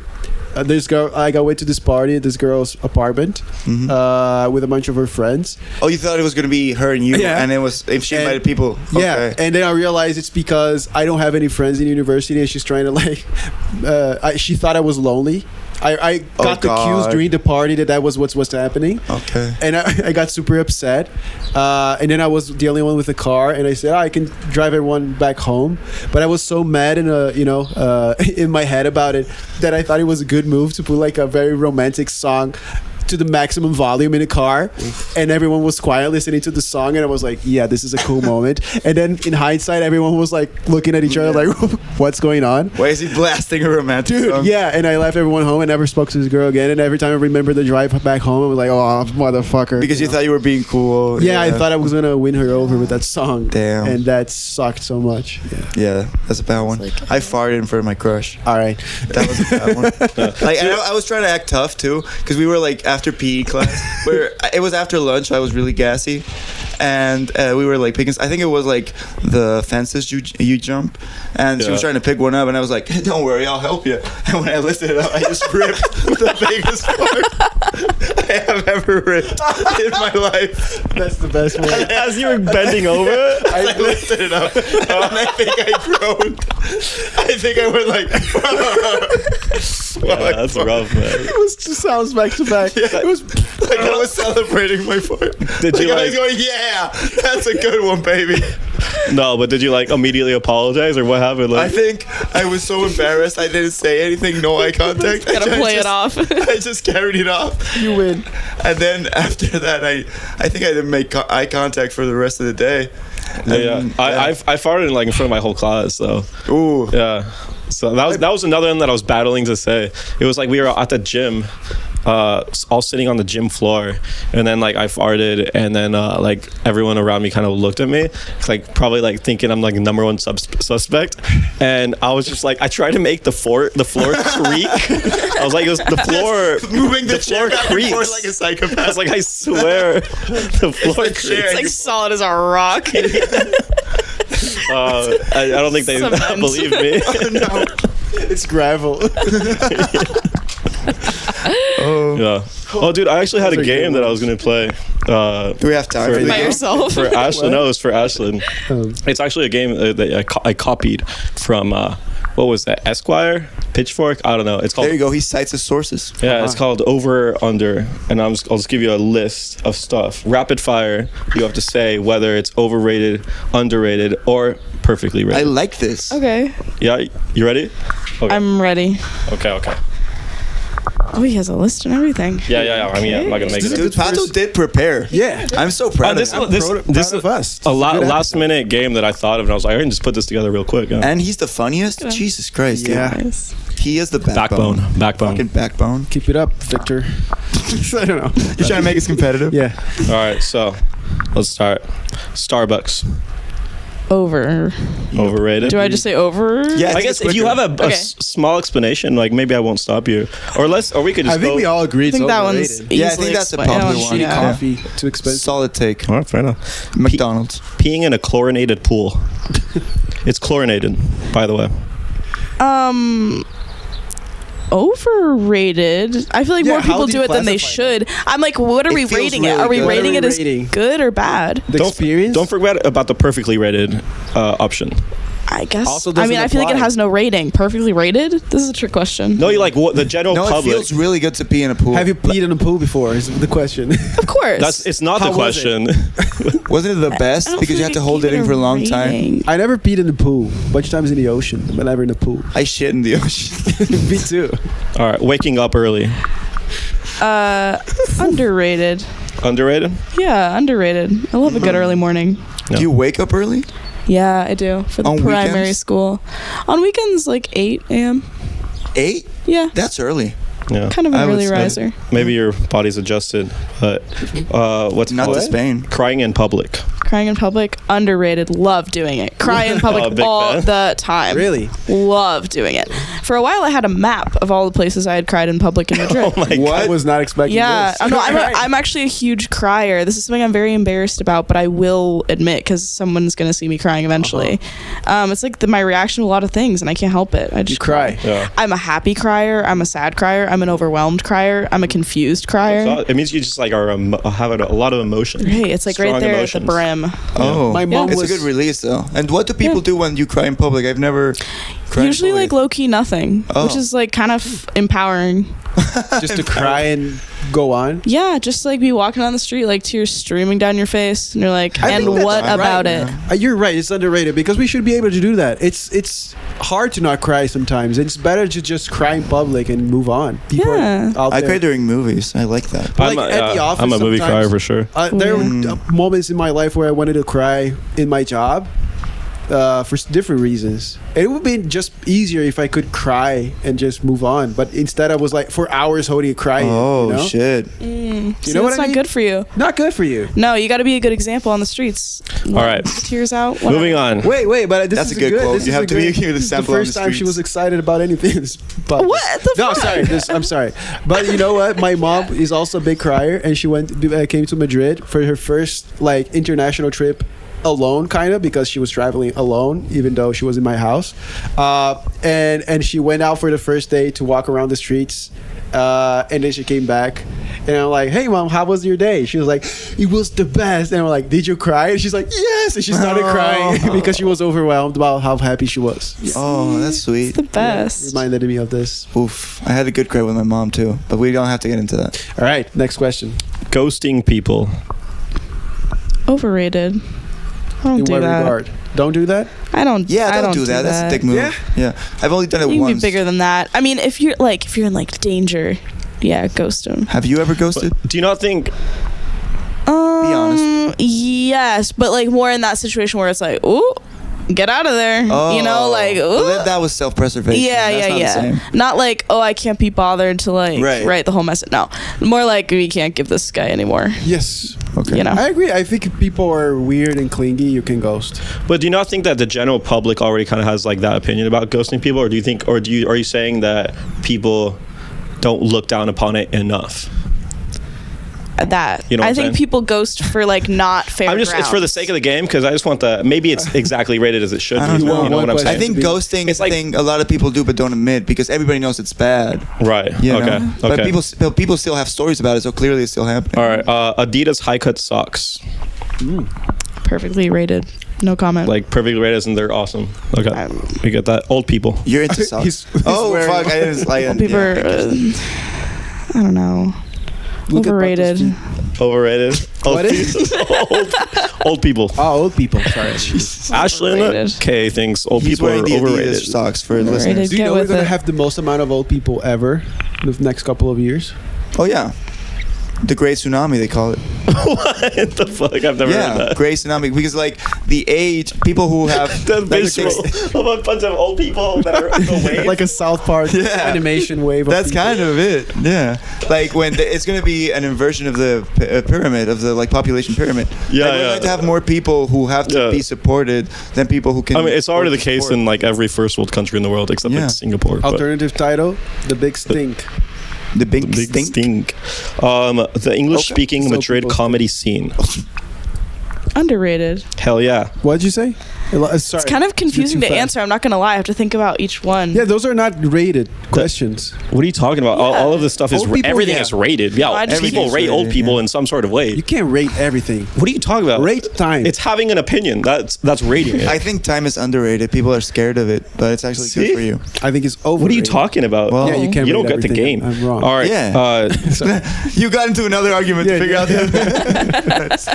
This girl, I went to this party at this girl's apartment with a bunch of her friends. Oh, you thought it was going to be her and you? Yeah. And it was if she invited people. Yeah. Okay. And then I realized it's because I don't have any friends in university and she's trying to like, she thought I was lonely. I got the cues during the party that was what's happening. Okay. And I got super upset. And then I was the only one with a car, and I said, I can drive everyone back home. But I was so mad and in my head about it that I thought it was a good move to put like a very romantic song to the maximum volume in a car, and everyone was quiet listening to the song, and I was like, yeah, this is a cool moment. And then in hindsight, everyone was like looking at each other like, what's going on? Why is he blasting a romantic song? Yeah. And I left everyone home and never spoke to this girl again. And every time I remember the drive back home, I was like, oh, motherfucker. Because you thought you were being cool. Yeah, I thought I was gonna win her over with that song. Damn. And that sucked so much. Yeah, that's a bad one. I farted in front of my crush. All right. That was a bad one. Like, I was trying to act tough too, because we were like after PE class, where it was after lunch. I was really gassy, and we were like picking. I think it was like the fences you jump, and she was trying to pick one up, and I was like, hey, "Don't worry, I'll help you." And when I lifted it up, I just ripped the biggest part. I have ever written in my life. That's the best one. As you were bending over, I lifted it up, and I think I groaned. I think I went like. yeah, that's rough, man. It was 2 sounds back to back. It was Like I was celebrating my fart. Did you I was like? going, yeah, that's a good one, baby. No, but did you like immediately apologize or what happened? I Like, think I was so embarrassed I didn't say anything, no eye contact. Gotta play it off. I just carried it off. you win. And then after that, I think I didn't make eye contact for the rest of the day. yeah, And, I farted like in front of my whole class. So Ooh. yeah, so that was another one that I was battling to say. It was like we were at the gym. All sitting on the gym floor, and then like I farted, and then like everyone around me kind of looked at me, like probably like thinking I'm like number one suspect, and I was just like I tried to make the floor creak. I was like, it was the floor Moving the floor chair back and creaks. forth like a psychopath. I was like, I swear, the floor the chair. creaks. It's like solid as a rock. I don't think they Cement. believe me. No. It's gravel. Yeah. Oh, dude, I actually had a Those are good game that I was gonna play. Do we have time for the By game? yourself. For Ashlyn, no, it was for Ashlyn. Um, It's actually a game that I copied from what was that? Esquire, Pitchfork. I don't know. It's called. There you go. He cites his sources. Yeah, it's called Over Under, and I'll just give you a list of stuff. Rapid fire. You have to say whether it's overrated, underrated, or perfectly I rated. like this. Okay, Yeah, you ready? Okay. I'm ready. Okay. Oh, he has a list and everything. Yeah. I mean, I'm not gonna make This is it. good. Dude, Pato did prepare. Yeah. I'm so proud This of him. this Proud of us. a lot Good last minute game that I thought of, and I was like, I can just put this together real quick. Yeah. And he's the funniest. Jesus Christ. dude. Yeah. Nice. He is the backbone. Backbone. Fucking backbone. Keep it up, Victor. I don't know. You're trying to make us competitive? Yeah. All right, so let's start. Starbucks, Over. overrated. Do I just say over? Yeah, I guess if you have a Okay. small explanation, like maybe I won't stop you, or we could just. I think go. we all agree I it's think that overrated. one's Yeah, I easily think that's a explained. popular Oh, one. yeah. Coffee, too expensive. Solid take. All right, fair enough. McDonald's. Peeing in a chlorinated pool. It's chlorinated, by the way. Overrated. I feel like Yeah, more how people do do you it than they classify should. I'm like, what are It we feels rating it? really Are we good. rating it as Rating. good or bad? The experience? Don't forget about the perfectly rated option. I guess. Also I doesn't mean, I feel like it apply. has no rating. Perfectly rated? This is a trick question. No, you like what the general No, it public. feels really good to pee in a pool. Have you peed in a pool before? Is the question. Of course. It's not How the was it? question. Wasn't it the I best? don't Because feel you have like to I hold gave it in for a long time. rating. I never peed in the pool. Bunch of times in the ocean, but never in the pool. I shit in the ocean. Me too. All right, waking up early. Underrated. Underrated? Yeah, underrated. I love a good early morning. No. Do you wake up early? Yeah, I do. For the On primary weekends? school. On weekends, like 8 a.m. 8? Yeah. That's early. Yeah. Kind of I an would early say- riser. Maybe your body's adjusted, but what's it Not called? to Spain. Crying in public. Crying in public, underrated. Love doing it. Cry in Oh, public big all fan. the time. Really? Love doing it. For a while, I had a map of all the places I had cried in public in Madrid. Oh my What? I was not expecting Yeah, this. no, I'm actually a huge crier. This is something I'm very embarrassed about, but I will admit because someone's gonna see me crying eventually. It's like my reaction to a lot of things, and I can't help it. I just You cry. Yeah. I'm a happy crier. I'm a sad crier. I'm an overwhelmed crier. I'm a confused crier. So it means you just like are having a lot of emotion. Hey, it's like right Strong there emotions. at the brim. Oh. My mom It's was a good release, though. And what do people Yeah. do when you cry in public? I've never cried Usually in like public. low key nothing, Oh. which is like kind of empowering. just to cry and go on. Yeah, just like be walking down the street, like tears streaming down your face, and you're like, I and think that's what right, about yeah. it? You're right. It's underrated because we should be able to do that. It's hard to not cry sometimes. It's better to just cry in public and move on. People Yeah. are out I there. cry during movies. I like that. Like, at the office I'm a movie sometimes- crier for sure. There Mm. were moments in my life where I wanted to cry in my job for different reasons. It would be just easier if I could cry and just move on. But instead, I was like for hours holding crying. Oh, you know? shit. You See, know what that's I not mean? good for you. Not good for you. No, you got to be a good example on the streets. All right. Tears out. whatever. Moving on. Wait, but this That's is a good quote. this You is have a to be good- here to this is sample the on the first time she streets. was excited about anything. in this podcast. What the No, fuck? sorry. I'm sorry. But you know what? My mom is also a big crier, and she came to Madrid for her first like international trip alone, kind of, because she was traveling alone, even though she was in my house. And she went out for the first day to walk around the streets, and then she came back, And I'm like, hey mom, how was your day? She was like, it was the best. And I'm like, did you cry? And she's like, yes. And she started crying because she was overwhelmed about how happy she was. Oh, that's sweet. It's the best. Reminded me of this. Oof. I had a good cry with my mom too, but we don't have to get into that. All right, next question. Ghosting people. Overrated. I don't In do what that. regard? Don't do that? I don't. Yeah, I don't do that. That's a dick move. Yeah. I've only done it You can once. be bigger than that. I mean, if you're in like danger, yeah, ghost him. Have you ever ghosted? Do you not think? Be honest. Yes, but like more in that situation where it's like, ooh, get out of there. Oh. You know, like, ooh. Well, that was self-preservation. Yeah, That's not the same. Not like, oh, I can't be bothered to like write the whole message. No, more like we can't give this guy anymore. Yes. Okay. You know, I agree. I think if people are weird and clingy, you can ghost. But do you not think that the general public already kind of has like that opinion about ghosting people, or do you think, or are you saying that people don't look down upon it enough? that. You know what I I'm think saying? people ghost for like not fair. I'm just, it's for the sake of the game, because I just want the, maybe it's exactly rated as it should I be. don't know. You know what I'm One I saying? think ghosting is a thing a lot of people do but don't admit because everybody knows it's bad. Right. You Okay. know? But Okay. people still have stories about it, so clearly it's still happening. All right. Adidas high cut socks. Perfectly rated. No comment. Like perfectly rated, and they're awesome. Okay. We get that. Old people. You're into socks. He's Oh wearing- fuck! I didn't. people are, I don't know. Look at Overrated. Butters' feet. Overrated. What is Old people. Oh, old people. Sorry. Ashlyn Overrated. K thinks old He's people are wearing the overrated. Adidas socks for Overrated. listeners. Do you Get know we're with going to it. have the most amount of old people ever in the next couple of years? Oh yeah, the Great Tsunami they call it. What the fuck? I've never heard Yeah, that. Great Tsunami because like the age people who have The like, visual of a bunch of old people that are away. Like a South Park Yeah. animation wave. Of That's people. kind of it. Yeah, like when it's going to be an inversion of the pyramid of the like population pyramid. Yeah, like, we're yeah. going to have more people who have to Yeah. be supported than people who can. I mean, it's already the afford case support. in like every first world country in the world except Yeah. like Singapore. but- Alternative title: The Big Stink. the big, Big stink. stink. The English-speaking So Madrid people- comedy scene. Underrated. Hell yeah. What'd you say? Sorry. It's kind of confusing too to fast. answer. I'm not gonna lie. I have to think about each one. Yeah, those are not rated questions. What are you talking about? Yeah. All of this stuff is Old people, everything yeah. is rated. Yeah, I just- people Everything's rate old rated, people yeah. in some sort of way. You can't rate everything. What are you talking about? Rate time. It's having an opinion. That's rating it. I think time is underrated. People are scared of it, but it's actually See? good for you. I think it's over. What are you talking about? Well, Yeah, you can't. You don't rate get the everything. game. I'm wrong. All right. Yeah. You got into another argument to figure out the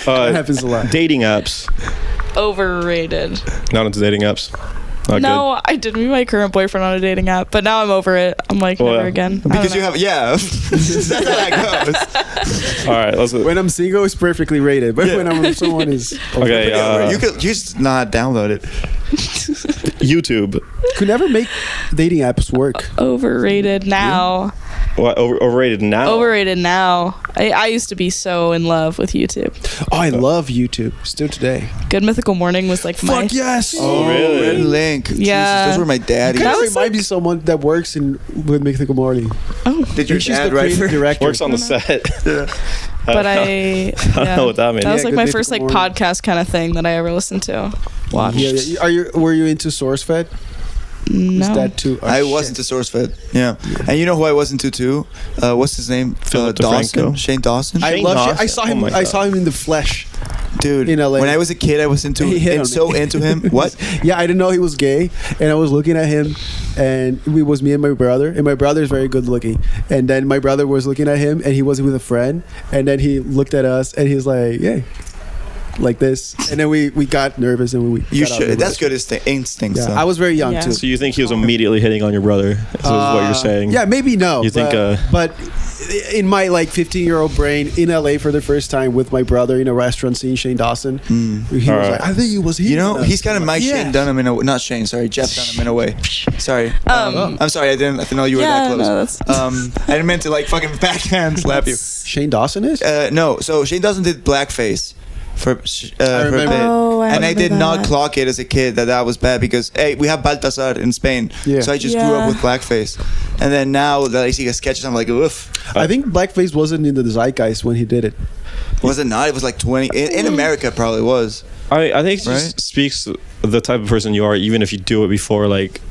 That happens a lot. Dating apps. Overrated. Not into dating apps. Not No, I did meet my current boyfriend on a dating app, but now I'm over it. I'm like, Oh, never yeah. again. I because don't you know. have that's how that goes. good. All right. Let's. When I'm single, it's perfectly rated, but when I'm with someone, is Okay. You could just not download it. YouTube. could never make dating apps work. Overrated now. What, overrated now? Overrated now. I used to be so in love with YouTube. Oh, I love YouTube still today. Good Mythical Morning was like my. Fuck yes. Oh, really? Red Link. Yeah. Jesus, those were my daddies. Kind That of was remind me of someone that works with Mythical Morning. Did your She's dad the write creative for? director. Works on the set. But I I don't know what that means. That was Yeah, like Good my Mythical first like Morning. podcast kind of thing that I ever listened to. Watched. Yeah. Were you into SourceFed? No. Is that too? I wasn't to SourceFed. Yeah. And you know who I wasn't to too? What's his name? Philip Dawson. DeFranco. Shane Dawson. I Shane love. Dawson. I saw him. Oh my I God. saw him in the flesh. Dude, in LA. when I was a kid, I was into He hit on and so me. into him. What? Yeah, I didn't know he was gay, and I was looking at him, and it was me and my brother, and my brother is very good looking, and then my brother was looking at him, and he was with a friend, and then he looked at us, and he was like, "Yeah," like this, and then we got nervous, and we You got out of the should. That's restaurant. good instincts. Yeah, though. I was very young Yeah. too. So you think he was immediately hitting on your brother? Is what you're saying? Yeah, maybe no. You think, but in my like 15-year-old brain in LA for the first time with my brother in a restaurant seeing Shane Dawson, he was Alright. like, I think he was. You know, he's kind of my Yeah. Shane Dunham in a not Shane. Sorry, Jeff Dunham in a way. Sorry. I'm sorry. I didn't know you were Yeah, that close. no, that's- I didn't mean to like fucking backhand slap you. Shane Dawson is. No, so Shane Dawson did blackface for a remember. bit, Oh, I and I remember did not that. clock it as a kid that was bad because hey, we have Baltasar in Spain, Yeah. so I just grew Yeah. up with blackface, and then now that I see sketches, I'm like, oof. I think blackface wasn't in the zeitgeist when he did it. Was it not? It was like 20 in America. It probably was. I think it Right? just speaks the type of person you are, even if you do it before like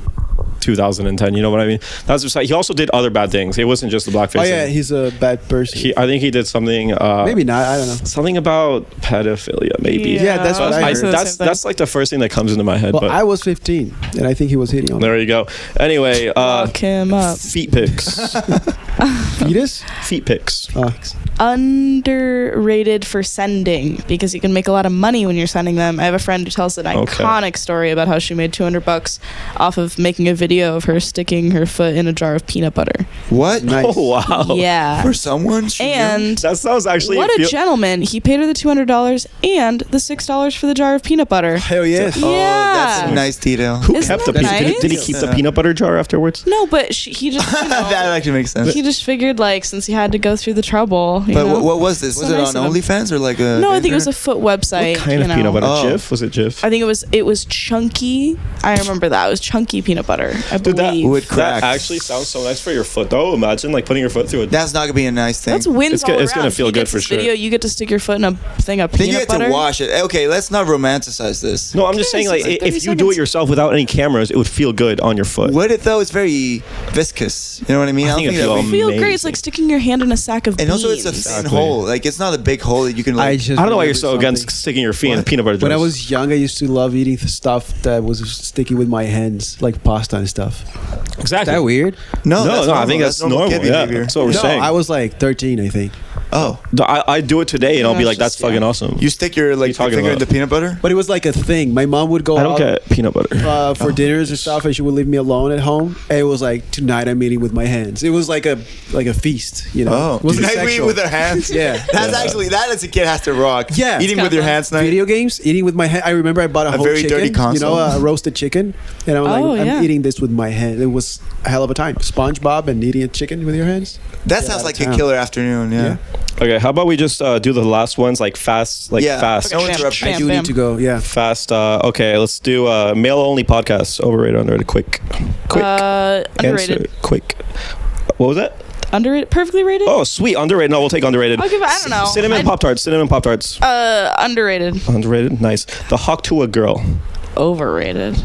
2010. You know what I mean? That's just like, he also did other bad things. It wasn't just the blackface. Oh yeah, thing. he's a bad person. I think he did something. Maybe not. I don't know. Something about pedophilia, maybe. Yeah, that's what I heard. That's like the first thing that comes into my head. Well, but I was 15, and I think he was hitting on me. there you go. Anyway, Lock him up. feet pics. Fetus? Feet pics. Underrated for sending because you can make a lot of money when you're sending them. I have a friend who tells an iconic story about how she made $200 off of making a video of her sticking her foot in a jar of peanut butter. What? Nice. Oh wow. Yeah. For someone? And that sounds actually. what a gentleman! He paid her the $200 and the $6 for the jar of peanut butter. Hell yes. Oh, Yeah. that's a nice detail. Who Isn't kept the that peanut? nice? Did he keep the peanut butter jar afterwards? No, but he just That actually makes sense. he just figured like since he had to go through the trouble. But what was this? Was So it nice on of him. OnlyFans or like a? No, I think it was a foot website. What kind of peanut butter? Oh. Jif? Was it Jif? I think it was chunky. I remember that. It was chunky peanut butter. I Dude, that believe. would crack. That actually sounds so nice for your foot, though. Imagine like putting your foot through it. That's not gonna be a nice thing. That's wins all It's gonna around. feel He good gets for this sure. Video, you get to stick your foot in a thing of Then you peanut get butter. to wash it. Okay, let's not romanticize this. No, I'm just saying, like, it's like if 30 you do it seconds. yourself without any cameras, it would feel good on your foot. Would it though? It's very viscous. You know what I mean? I think it'd feel that would be- Feel amazing. great. It's like sticking your hand in a sack of And beans. also, it's a thin Exactly. hole. Like it's not a big hole that you can. Like, I don't know why you're remembered so something. against sticking your feet in peanut butter jars. When I was young, I used to love eating the stuff that was sticky with my hands, like pasta and stuff. exactly. Is that weird? no, No, I think that's normal. kid Yeah, behavior. that's what we're No, saying. I was like 13, I think. Oh, I do it today, and I'll be Yeah, like, it's "That's just- fucking yeah. awesome." you stick your like talking finger in about? the peanut butter? But it was like a thing. My mom would go I don't out get peanut butter. for dinners and stuff, and she would leave me alone at home. And it was like, tonight I'm eating with my hands. It was like a feast, you know. Oh, It wasn't tonight we eat sexual. with our hands. Yeah. That's actually that as a kid has to rock. Yeah. eating It's with your kinda hands. Night. Video games, eating with my hand. I remember I bought a whole very chicken, dirty console. a roasted chicken, and I was Oh, like, yeah. I'm eating this with my hand. It was a hell of a time. SpongeBob and eating a chicken with your hands. That Get sounds out like of a town. killer afternoon. Yeah. Okay, how about we just do the last ones like fast, Yeah. fast, No Bam, interruption. I bam, do bam. need to go. Yeah. fast. Okay, let's do male only podcast. Overrated, underrated, quick. Underrated. Answer, quick. What was that? Underrated. Perfectly rated. Oh, sweet, underrated. No, we'll take underrated. I'll give it. I don't know. Cinnamon Pop Tarts. Cinnamon Pop Tarts. Underrated. Underrated. Nice. The Hawk to a Girl. Overrated.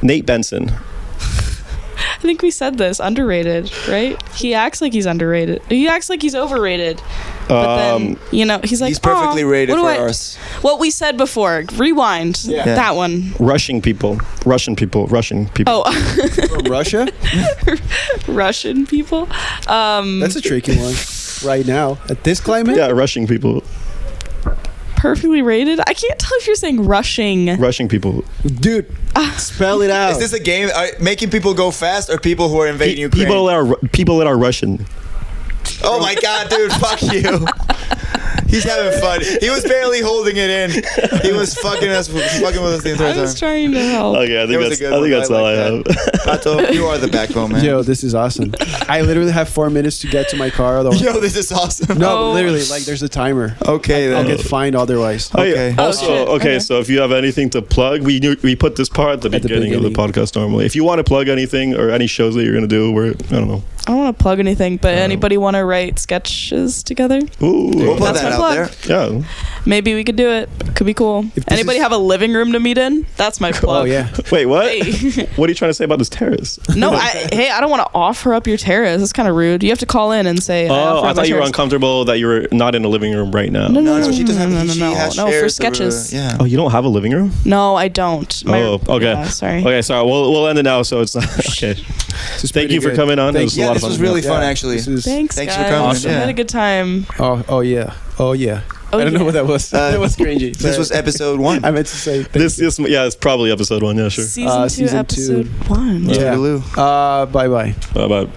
Nate Benson. I think we said this. Underrated, right? He acts like he's underrated. He acts like he's overrated. But then, he's like, He's perfectly "Aw, rated what for do us. What we said before. Rewind. Yeah. That one. Russian people. Russian people. Oh, From Russia? Russian people. That's a tricky one. Right now, at this climate? Yeah, Russian people. Perfectly rated. I can't tell if you're saying rushing. Russian people. Dude, spell it out. Is this a game? Are making people go fast or people who are invading Ukraine? People that are Russian. Oh my god, dude! Fuck you. He's having fun. He was barely holding it in. He was fucking with us the entire I time. was trying to help. Okay, I It think was a that's. good I think one. that's I all like I have. Pato, you are the backbone, man. Yo, this is awesome. I literally have 4 minutes to get to my car. Otherwise, Yo, this is awesome. no, Oh. literally, like there's a timer. Okay, I'll then. get fined otherwise. Okay. Oh, Also, shit. okay, Okay. so if you have anything to plug, we put this part at the beginning of the podcast normally. If you want to plug anything or any shows that you're gonna do, I don't know. I don't want to plug anything, but anybody want to write sketches together? Ooh, We'll put That's that my out plug. there. yeah. Maybe we could do it. Could be cool. this Anybody is- have a living room to meet in? That's my plug. Oh yeah. Wait, what? Hey. What are you trying to say about this terrace? No, I don't want to offer up your terrace. That's kind of rude. You have to call in and say. Oh, offer I up my thought you were terrace. uncomfortable that you were not in a living room right now. No, she doesn't have. She no, has no, for shares sketches. Yeah. Oh, you don't have a living room? No, I don't. Oh, okay. Yeah, sorry. Okay, sorry. We'll end it now. So it's not okay. This is Thank pretty you for good. coming on. It Thank was you. a Yeah, lot this of fun. was really fun, Yeah, actually. this is- Thanks, Thanks for guys. coming. Awesome. I Yeah. had a good time. Oh yeah. Oh yeah. Oh, I don't know yeah. what that was. That was cringy. This was episode 1. I meant to say This yeah, it's probably episode 1. Yeah, sure. Season 2, Season episode 2. 1. Yeah. Toodaloo. Bye bye. Bye bye.